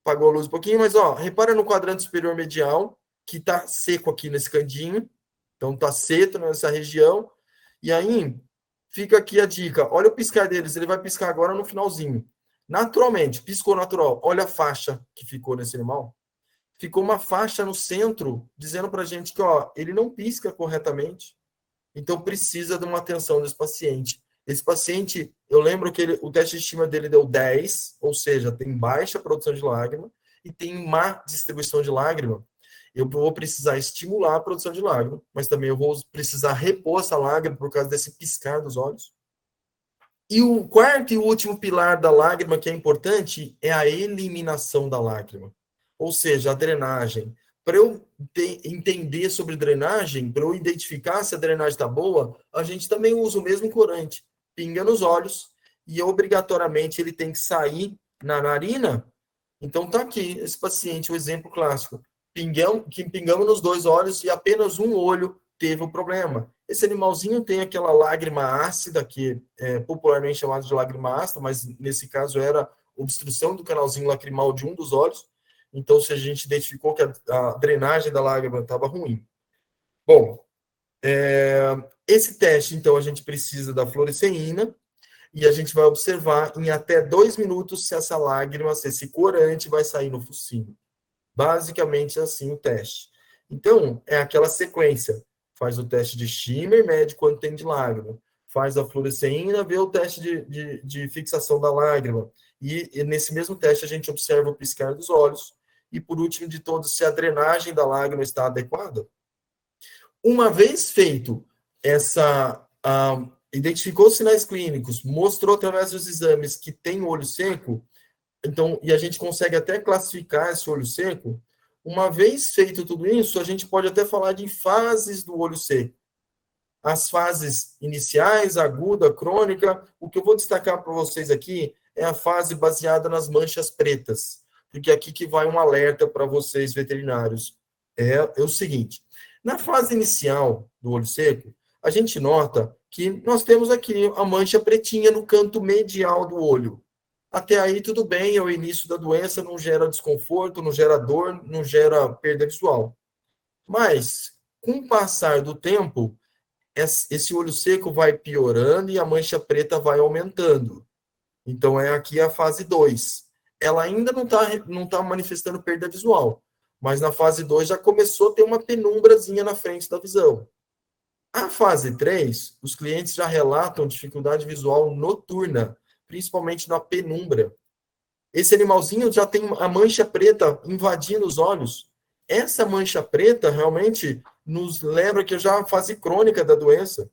Apagou a luz um pouquinho, mas ó, repara no quadrante superior medial, que está seco aqui nesse cantinho. Então está seco nessa região. E aí fica aqui a dica. Olha o piscar deles, ele vai piscar agora no finalzinho. Naturalmente, piscou natural. Olha a faixa que ficou nesse animal. Ficou uma faixa no centro, dizendo para a gente que ó, ele não pisca corretamente. Então, precisa de uma atenção desse paciente. Esse paciente, eu lembro que o teste de estima dele deu 10, ou seja, tem baixa produção de lágrima e tem má distribuição de lágrima. Eu vou precisar estimular a produção de lágrima, mas também eu vou precisar repor essa lágrima por causa desse piscar dos olhos. E o quarto e último pilar da lágrima, que é importante, é a eliminação da lágrima. Ou seja, a drenagem. Para eu entender sobre drenagem, para eu identificar se a drenagem está boa, a gente também usa o mesmo corante. Pinga nos olhos e obrigatoriamente ele tem que sair na narina. Então tá aqui, esse paciente, o exemplo clássico. Pingamos nos 2 olhos e apenas um olho teve o problema. Esse animalzinho tem aquela lágrima ácida, que é popularmente chamada de lágrima ácida, mas nesse caso era obstrução do canalzinho lacrimal de um dos olhos. Então, se a gente identificou que a drenagem da lágrima estava ruim. Bom, esse teste, então, a gente precisa da fluoresceína e a gente vai observar em até 2 minutos se essa lágrima, se esse corante vai sair no focinho. Basicamente, assim o teste. Então, é aquela sequência. Faz o teste de shimmer, mede quanto tem de lágrima. Faz a fluoresceína, vê o teste de fixação da lágrima. E nesse mesmo teste, a gente observa o piscar dos olhos. E, por último de todos, se a drenagem da lágrima está adequada. Uma vez feito identificou os sinais clínicos, mostrou através dos exames que tem olho seco, então, e a gente consegue até classificar esse olho seco, uma vez feito tudo isso, a gente pode até falar de fases do olho seco. As fases iniciais, aguda, crônica, o que eu vou destacar para vocês aqui é a fase baseada nas manchas pretas, porque aqui que vai um alerta para vocês veterinários. É o seguinte, na fase inicial do olho seco, a gente nota que nós temos aqui a mancha pretinha no canto medial do olho. Até aí tudo bem, é o início da doença, não gera desconforto, não gera dor, não gera perda visual. Mas, com o passar do tempo, esse olho seco vai piorando e a mancha preta vai aumentando. Então, é aqui a fase 2. Ela ainda não tá manifestando perda visual, mas na fase 2 já começou a ter uma penumbrazinha na frente da visão. A fase 3, os clientes já relatam dificuldade visual noturna, principalmente na penumbra. Esse animalzinho já tem a mancha preta invadindo os olhos. Essa mancha preta realmente nos lembra que já é a fase crônica da doença.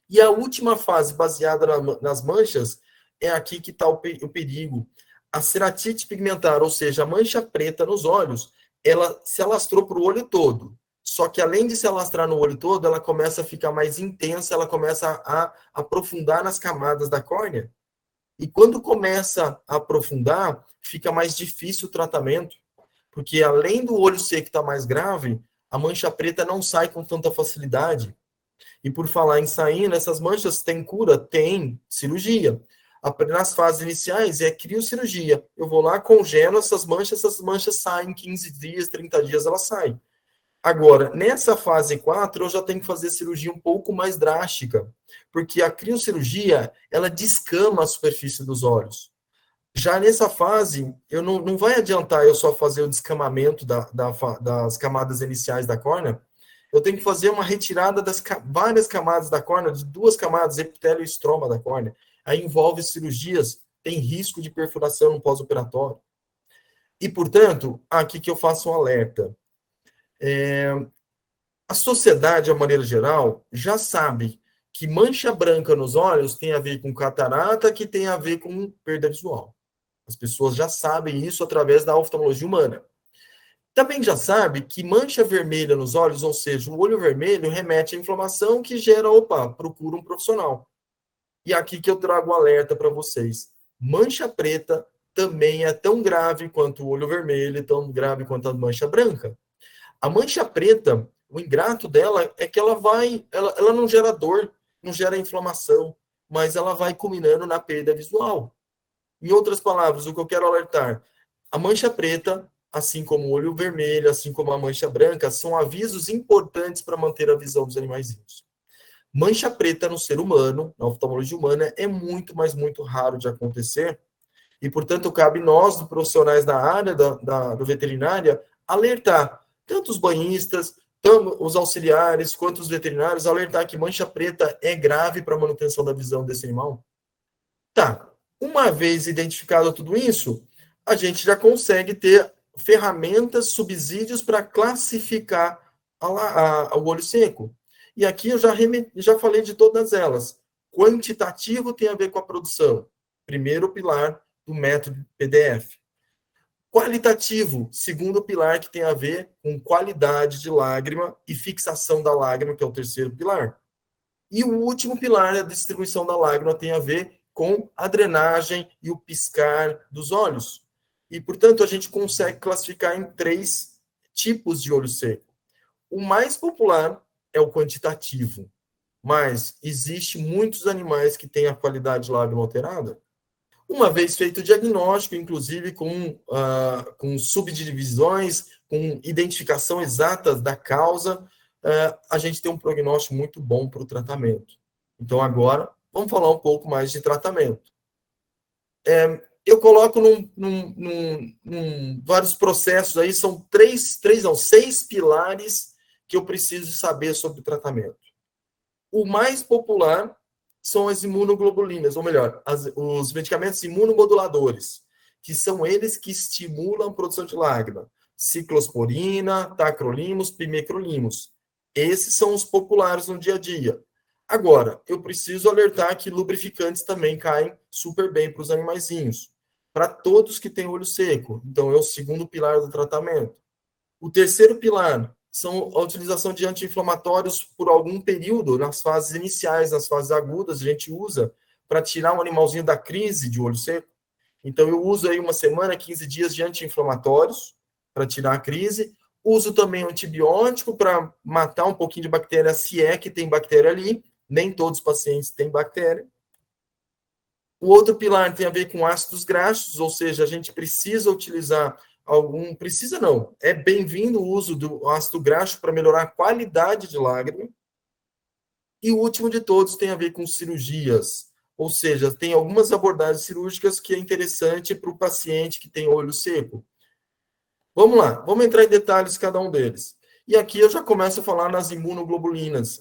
E a última fase, baseada nas manchas, é aqui que está o perigo. A ceratite pigmentar, ou seja, a mancha preta nos olhos, ela se alastrou para o olho todo. Só que além de se alastrar no olho todo, ela começa a ficar mais intensa, ela começa a aprofundar nas camadas da córnea. E quando começa a aprofundar, fica mais difícil o tratamento, porque além do olho seco estar mais grave, a mancha preta não sai com tanta facilidade. E por falar em sair, essas manchas têm cura? Tem cirurgia. Nas fases iniciais é criocirurgia. Eu vou lá, congelo essas manchas saem em 15 dias, 30 dias elas saem. Agora, nessa fase 4, eu já tenho que fazer cirurgia um pouco mais drástica, porque a criocirurgia, ela descama a superfície dos olhos. Já nessa fase, não vai adiantar eu só fazer o descamamento das camadas iniciais da córnea, eu tenho que fazer uma retirada das várias camadas da córnea, de 2 camadas, epitélio e estroma da córnea. Aí envolve cirurgias, tem risco de perfuração no pós-operatório. E, portanto, aqui que eu faço um alerta. A sociedade, de uma maneira geral, já sabe que mancha branca nos olhos tem a ver com catarata, que tem a ver com perda visual. As pessoas já sabem isso através da oftalmologia humana. Também já sabe que mancha vermelha nos olhos, ou seja, o olho vermelho remete à inflamação que gera, procura um profissional. E aqui que eu trago o alerta para vocês. Mancha preta também é tão grave quanto o olho vermelho, tão grave quanto a mancha branca. A mancha preta, o ingrato dela é que ela não gera dor, não gera inflamação, mas ela vai culminando na perda visual. Em outras palavras, o que eu quero alertar, a mancha preta, assim como o olho vermelho, assim como a mancha branca, são avisos importantes para manter a visão dos animaizinhos. Mancha preta no ser humano, na oftalmologia humana, é muito, mas muito raro de acontecer, e, portanto, cabe nós, profissionais da área do veterinária, alertar tanto os banhistas, tanto os auxiliares, quanto os veterinários, alertar que mancha preta é grave para a manutenção da visão desse animal. Tá, uma vez identificado tudo isso, a gente já consegue ter ferramentas, subsídios para classificar o olho seco. E aqui eu já falei de todas elas. Quantitativo tem a ver com a produção. Primeiro pilar do método PDF. Qualitativo, segundo pilar, que tem a ver com qualidade de lágrima e fixação da lágrima, que é o terceiro pilar. E o último pilar, a distribuição da lágrima, tem a ver com a drenagem e o piscar dos olhos. E, portanto, a gente consegue classificar em 3 tipos de olho seco. O mais popular é o quantitativo, mas existe muitos animais que têm a qualidade de lágrima alterada. Uma vez feito o diagnóstico, inclusive com subdivisões, com identificação exata da causa, a gente tem um prognóstico muito bom para o tratamento. Então, agora, vamos falar um pouco mais de tratamento. Eu coloco vários processos aí, são 6 pilares que eu preciso saber sobre o tratamento. O mais popular são as imunoglobulinas, ou melhor, os medicamentos imunomoduladores, que são eles que estimulam a produção de lágrima. Ciclosporina, tacrolimus, pimecrolimus. Esses são os populares no dia a dia. Agora, eu preciso alertar que lubrificantes também caem super bem para os animaizinhos. Para todos que têm olho seco. Então, é o segundo pilar do tratamento. O terceiro pilar são a utilização de anti-inflamatórios por algum período, nas fases iniciais, nas fases agudas, a gente usa para tirar um animalzinho da crise de olho seco. Então, eu uso aí 1 semana, 15 dias de anti-inflamatórios para tirar a crise. Uso também antibiótico para matar um pouquinho de bactéria, se é que tem bactéria ali. Nem todos os pacientes têm bactéria. O outro pilar tem a ver com ácidos graxos, ou seja, a gente precisa utilizar precisa não, é bem-vindo o uso do ácido graxo para melhorar a qualidade de lágrima. E o último de todos tem a ver com cirurgias, ou seja, tem algumas abordagens cirúrgicas que é interessante para o paciente que tem olho seco. Vamos lá, vamos entrar em detalhes cada um deles. E aqui eu já começo a falar nas imunoglobulinas,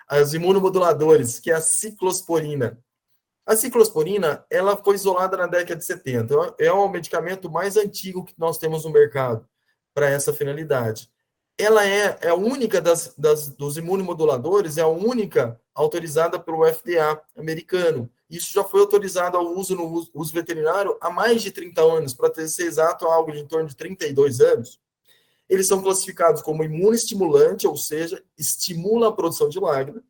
as imunomoduladores, que é a ciclosporina. A ciclosporina, ela foi isolada na década de 70. É o medicamento mais antigo que nós temos no mercado para essa finalidade. Ela é a única dos imunomoduladores, é a única autorizada pelo FDA americano. Isso já foi autorizado ao uso no uso veterinário há mais de 30 anos, para ser exato, algo de em torno de 32 anos. Eles são classificados como imunoestimulante, ou seja, estimula a produção de lágrima.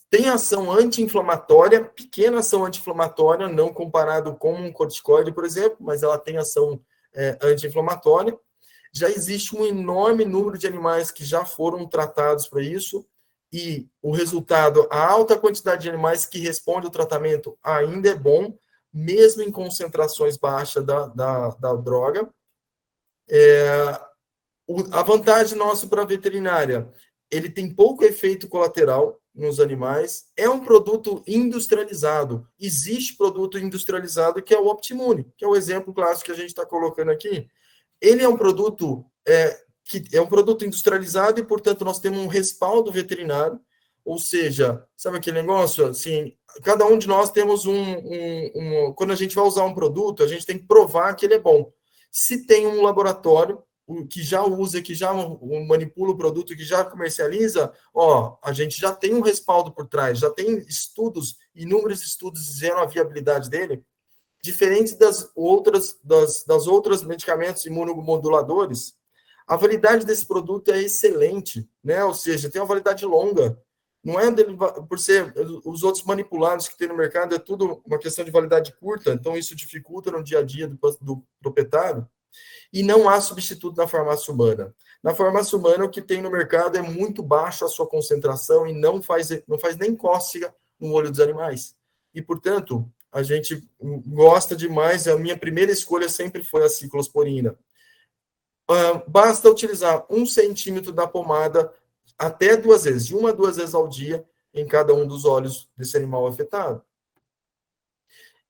Tem ação anti-inflamatória, pequena ação anti-inflamatória, não comparado com um corticoide, por exemplo, mas ela tem ação anti-inflamatória. Já existe um enorme número de animais que já foram tratados para isso, e o resultado, a alta quantidade de animais que respondem ao tratamento ainda é bom, mesmo em concentrações baixas da droga. A vantagem nossa para a veterinária, ele tem pouco efeito colateral nos animais, é um produto industrializado. Existe produto industrializado que é o Optimune, que é o exemplo clássico que a gente está colocando aqui. Ele é um produto que é um produto industrializado e, portanto, nós temos um respaldo veterinário, ou seja, sabe aquele negócio? Assim, cada um de nós temos quando a gente vai usar um produto, a gente tem que provar que ele é bom. Se tem um laboratório que já usa, que já manipula o produto, que já comercializa, a gente já tem um respaldo por trás, já tem estudos, inúmeros estudos dizendo a viabilidade dele, diferente das outras medicamentos imunomoduladores. A validade desse produto é excelente, né? Ou seja, tem uma validade longa. Não é por ser os outros manipulados que tem no mercado, é tudo uma questão de validade curta, então isso dificulta no dia a dia do proprietário. E não há substituto na farmácia humana. Na farmácia humana, o que tem no mercado é muito baixo a sua concentração e não faz nem cócega no olho dos animais. E, portanto, a gente gosta demais, a minha primeira escolha sempre foi a ciclosporina. Basta utilizar 1 centímetro da pomada até 2 vezes, de 1 a 2 vezes ao dia, em cada um dos olhos desse animal afetado.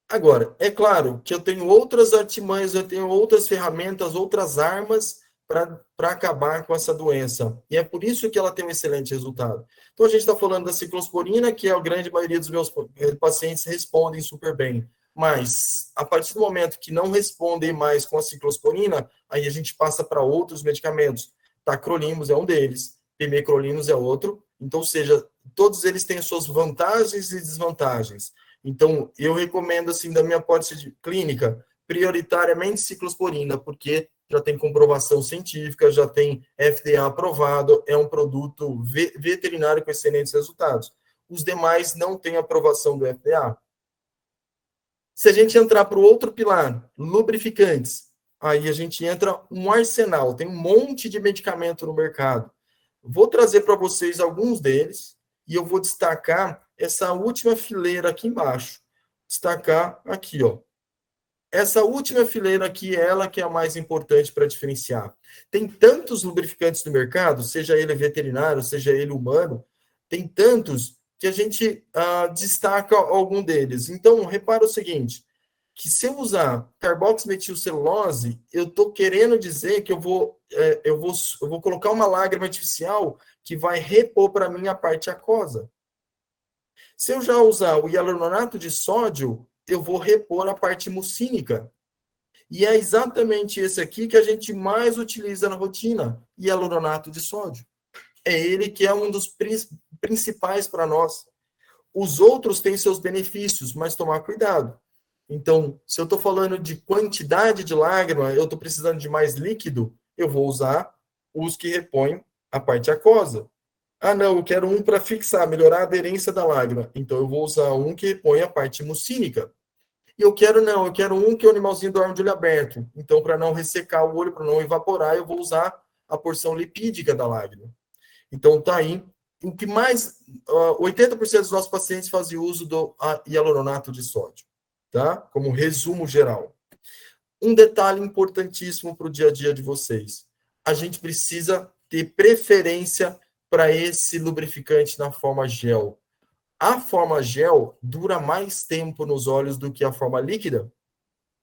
Agora, é claro que eu tenho outras artimanhas, eu tenho outras ferramentas, outras armas para acabar com essa doença. E é por isso que ela tem um excelente resultado. Então, a gente está falando da ciclosporina, que a grande maioria dos meus pacientes respondem super bem. Mas, a partir do momento que não respondem mais com a ciclosporina, aí a gente passa para outros medicamentos. Tacrolimus é um deles, pimecrolimus é outro. Então, ou seja, todos eles têm suas vantagens e desvantagens. Então, eu recomendo, assim, da minha hipótese clínica, prioritariamente ciclosporina, porque já tem comprovação científica, já tem FDA aprovado, é um produto veterinário com excelentes resultados. Os demais não têm aprovação do FDA. Se a gente entrar para o outro pilar, lubrificantes, aí a gente entra um arsenal, tem um monte de medicamento no mercado. Vou trazer para vocês alguns deles, e eu vou destacar essa última fileira aqui embaixo. Destacar aqui, Essa última fileira aqui, ela que é a mais importante para diferenciar. Tem tantos lubrificantes no mercado, seja ele veterinário, seja ele humano, tem tantos que a gente destaca algum deles. Então, repara o seguinte, que se eu usar carboximetilcelulose, eu estou querendo dizer que eu vou colocar uma lágrima artificial que vai repor para mim a parte aquosa. Se eu já usar o hialuronato de sódio, eu vou repor a parte mucínica. E é exatamente esse aqui que a gente mais utiliza na rotina, hialuronato de sódio. É ele que é um dos principais para nós. Os outros têm seus benefícios, mas tomar cuidado. Então, se eu estou falando de quantidade de lágrima, eu estou precisando de mais líquido, eu vou usar os que repõem a parte aquosa. Ah, não, eu quero um para fixar, melhorar a aderência da lágrima. Então, eu vou usar um que repõe a parte mucínica. E eu quero um que o animalzinho dorme de olho aberto. Então, para não ressecar o olho, para não evaporar, eu vou usar a porção lipídica da lágrima. Então, tá aí. O que mais... 80% dos nossos pacientes fazem uso do hialuronato de sódio, tá? Como resumo geral. Um detalhe importantíssimo para o dia a dia de vocês. A gente precisa ter preferência para esse lubrificante na forma gel. A forma gel dura mais tempo nos olhos do que a forma líquida.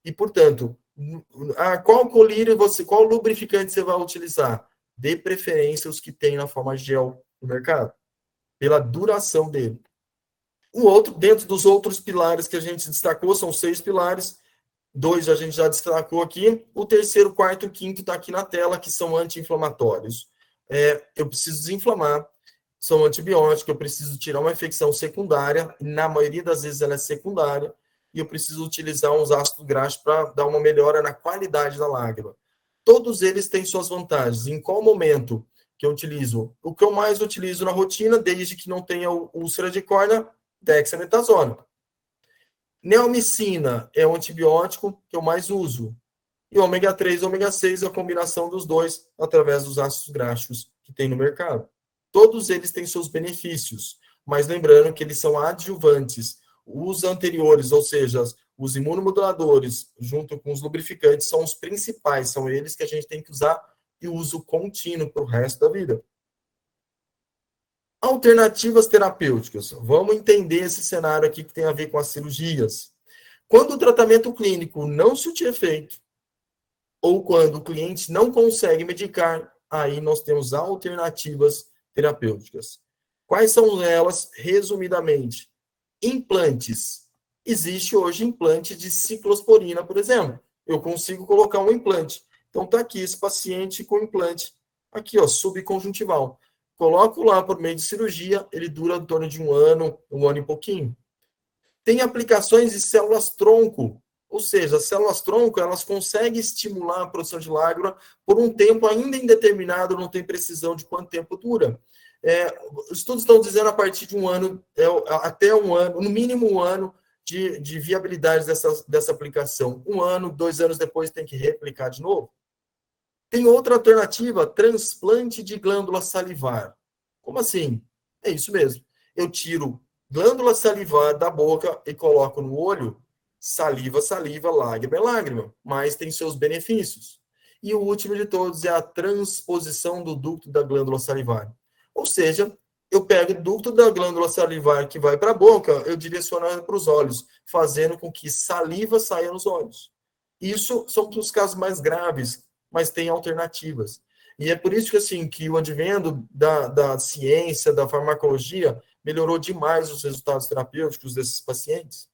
E, portanto, qual lubrificante você vai utilizar? Dê preferência aos que tem na forma gel no mercado, pela duração dele. Dentro dos outros pilares que a gente destacou, são 6 pilares, 2 a gente já destacou aqui, o terceiro, quarto e quinto está aqui na tela, que são anti-inflamatórios. Eu preciso desinflamar, são antibióticos, eu preciso tirar uma infecção secundária, na maioria das vezes ela é secundária, e eu preciso utilizar uns ácidos graxos para dar uma melhora na qualidade da lágrima. Todos eles têm suas vantagens. Em qual momento que eu utilizo? O que eu mais utilizo na rotina, desde que não tenha úlcera de córnea, dexametasona. Neomicina é o antibiótico que eu mais uso. E ômega 3 e ômega 6 é a combinação dos dois através dos ácidos graxos que tem no mercado. Todos eles têm seus benefícios, mas lembrando que eles são adjuvantes. Os anteriores, ou seja, os imunomoduladores, junto com os lubrificantes, são os principais, são eles que a gente tem que usar e uso contínuo para o resto da vida. Alternativas terapêuticas. Vamos entender esse cenário aqui que tem a ver com as cirurgias. Quando o tratamento clínico não surte efeito, ou quando o cliente não consegue medicar, aí nós temos alternativas terapêuticas. Quais são elas, resumidamente? Implantes. Existe hoje implante de ciclosporina, por exemplo. Eu consigo colocar um implante. Então, está aqui esse paciente com implante, aqui, ó, subconjuntival. Coloco lá por meio de cirurgia, ele dura em torno de um ano e pouquinho. Tem aplicações de células-tronco, ou seja, as células-tronco, elas conseguem estimular a produção de lágrima por um tempo ainda indeterminado, não tem precisão de quanto tempo dura. Os estudos estão dizendo a partir de um ano, até um ano, no mínimo um ano de viabilidade dessa aplicação. 1 ano, 2 anos depois tem que reaplicar de novo. Tem outra alternativa, transplante de glândula salivar. Como assim? É isso mesmo. Eu tiro glândula salivar da boca e coloco no olho, saliva, lágrima, lágrima, mas tem seus benefícios. E o último de todos é a transposição do ducto da glândula salivar. Ou seja, eu pego o ducto da glândula salivar que vai para a boca, eu direciono para os olhos, fazendo com que saliva saia nos olhos. Isso são os casos mais graves, mas tem alternativas. E é por isso que, assim, que o advento da ciência, da farmacologia, melhorou demais os resultados terapêuticos desses pacientes.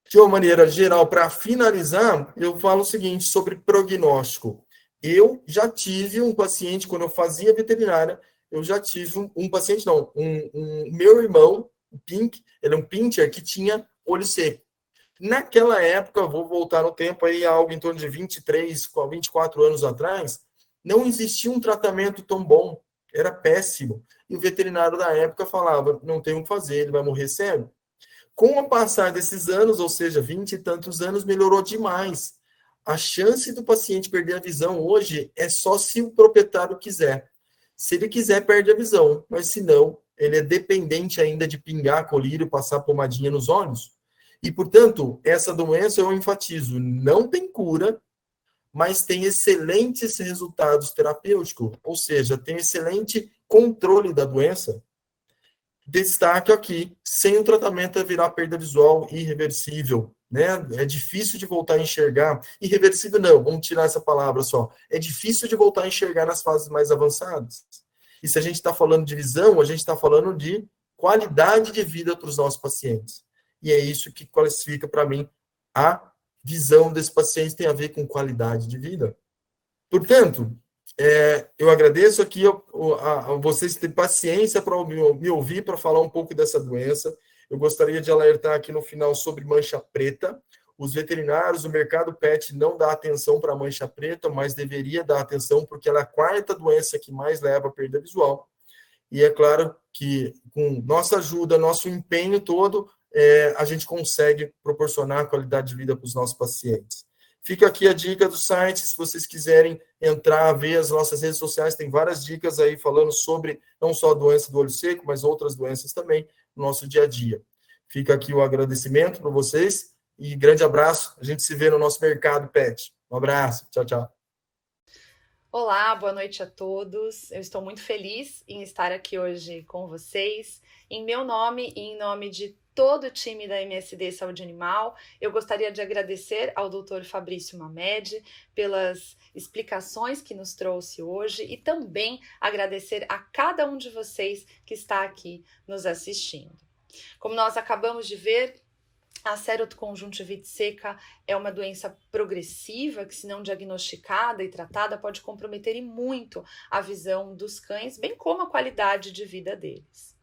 De uma maneira geral, para finalizar, eu falo o seguinte sobre prognóstico. Eu já tive um paciente, quando eu fazia veterinária, eu já tive um paciente, não, meu irmão, o Pink, ele é um pincher que tinha olho seco. Naquela época, vou voltar no tempo aí, algo em torno de 23, 24 anos atrás, não existia um tratamento tão bom, era péssimo. E o veterinário da época falava, não tem o que fazer, ele vai morrer cego. Com o passar desses anos, ou seja, 20 e tantos anos, melhorou demais. A chance do paciente perder a visão hoje é só se o proprietário quiser. Se ele quiser, perde a visão, mas se não, ele é dependente ainda de pingar colírio, passar pomadinha nos olhos. E, portanto, essa doença, eu enfatizo, não tem cura, mas tem excelentes resultados terapêuticos, ou seja, tem excelente controle da doença. Destaque aqui, sem o tratamento é virar perda visual irreversível, né? É difícil de voltar a enxergar. Irreversível não, vamos tirar essa palavra só. É difícil de voltar a enxergar nas fases mais avançadas. E se a gente está falando de visão, a gente está falando de qualidade de vida para os nossos pacientes. E é isso que classifica para mim a visão desse paciente tem a ver com qualidade de vida. Portanto, eu agradeço aqui a vocês terem paciência para me ouvir, para falar um pouco dessa doença. Eu gostaria de alertar aqui no final sobre mancha preta. Os veterinários, o mercado pet não dá atenção para a mancha preta, mas deveria dar atenção, porque ela é a quarta doença que mais leva à perda visual. E é claro que, com nossa ajuda, nosso empenho todo, a gente consegue proporcionar qualidade de vida para os nossos pacientes. Fica aqui a dica do site, se vocês quiserem entrar, ver as nossas redes sociais, tem várias dicas aí falando sobre não só a doença do olho seco, mas outras doenças também no nosso dia a dia. Fica aqui o agradecimento para vocês e grande abraço. A gente se vê no nosso mercado pet. Um abraço. Tchau, tchau. Olá, boa noite a todos. Eu estou muito feliz em estar aqui hoje com vocês. Em meu nome e em nome de todo o time da MSD Saúde Animal, eu gostaria de agradecer ao Dr. Fabrício Mamed pelas explicações que nos trouxe hoje e também agradecer a cada um de vocês que está aqui nos assistindo. Como nós acabamos de ver, A seroconjuntivite seca é uma doença progressiva que, se não diagnosticada e tratada, pode comprometer e muito a visão dos cães, bem como a qualidade de vida deles.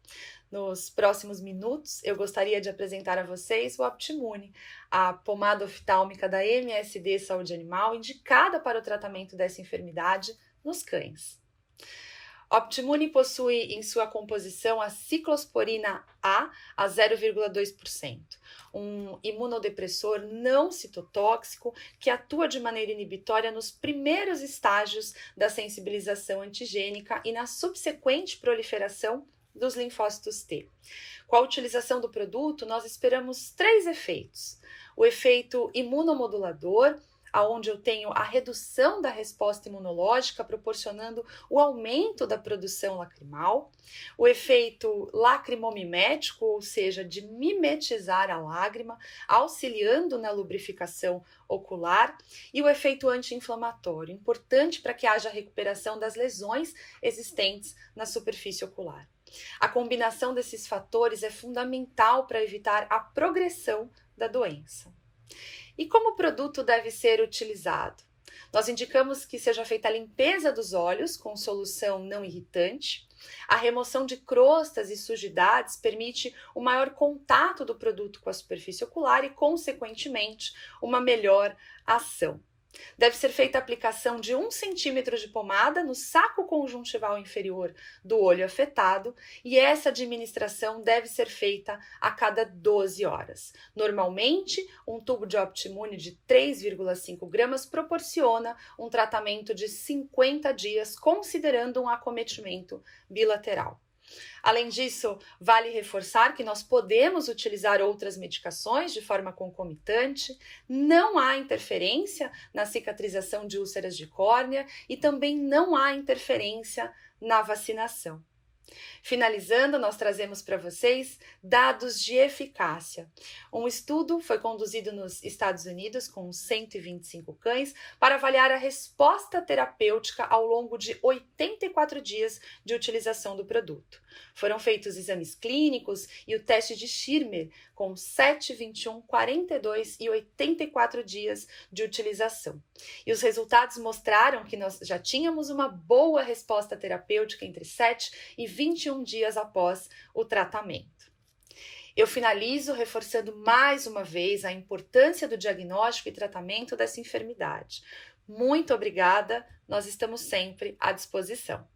Nos próximos minutos, eu gostaria de apresentar a vocês o Optimune, a pomada oftálmica da MSD Saúde Animal, indicada para o tratamento dessa enfermidade nos cães. Optimune possui em sua composição a ciclosporina A 0,2%, um imunodepressor não citotóxico que atua de maneira inibitória nos primeiros estágios da sensibilização antigênica e na subsequente proliferação dos linfócitos T. Com a utilização do produto, nós esperamos 3 efeitos. O efeito imunomodulador, onde eu tenho a redução da resposta imunológica, proporcionando o aumento da produção lacrimal, o efeito lacrimomimético, ou seja, de mimetizar a lágrima, auxiliando na lubrificação ocular, e o efeito anti-inflamatório, importante para que haja recuperação das lesões existentes na superfície ocular. A combinação desses fatores é fundamental para evitar a progressão da doença. E como o produto deve ser utilizado? Nós indicamos que seja feita a limpeza dos olhos com solução não irritante. A remoção de crostas e sujidades permite o maior contato do produto com a superfície ocular e, consequentemente, uma melhor ação. Deve ser feita a aplicação de 1 centímetro de pomada no saco conjuntival inferior do olho afetado e essa administração deve ser feita a cada 12 horas. Normalmente, um tubo de Optimune de 3,5 gramas proporciona um tratamento de 50 dias, considerando um acometimento bilateral. Além disso, vale reforçar que nós podemos utilizar outras medicações de forma concomitante, não há interferência na cicatrização de úlceras de córnea e também não há interferência na vacinação. Finalizando, nós trazemos para vocês dados de eficácia. Um estudo foi conduzido nos Estados Unidos com 125 cães para avaliar a resposta terapêutica ao longo de 84 dias de utilização do produto. Foram feitos exames clínicos e o teste de Schirmer com 7, 21, 42 e 84 dias de utilização. E os resultados mostraram que nós já tínhamos uma boa resposta terapêutica entre 7 e 21 dias após o tratamento. Eu finalizo reforçando mais uma vez a importância do diagnóstico e tratamento dessa enfermidade. Muito obrigada, nós estamos sempre à disposição.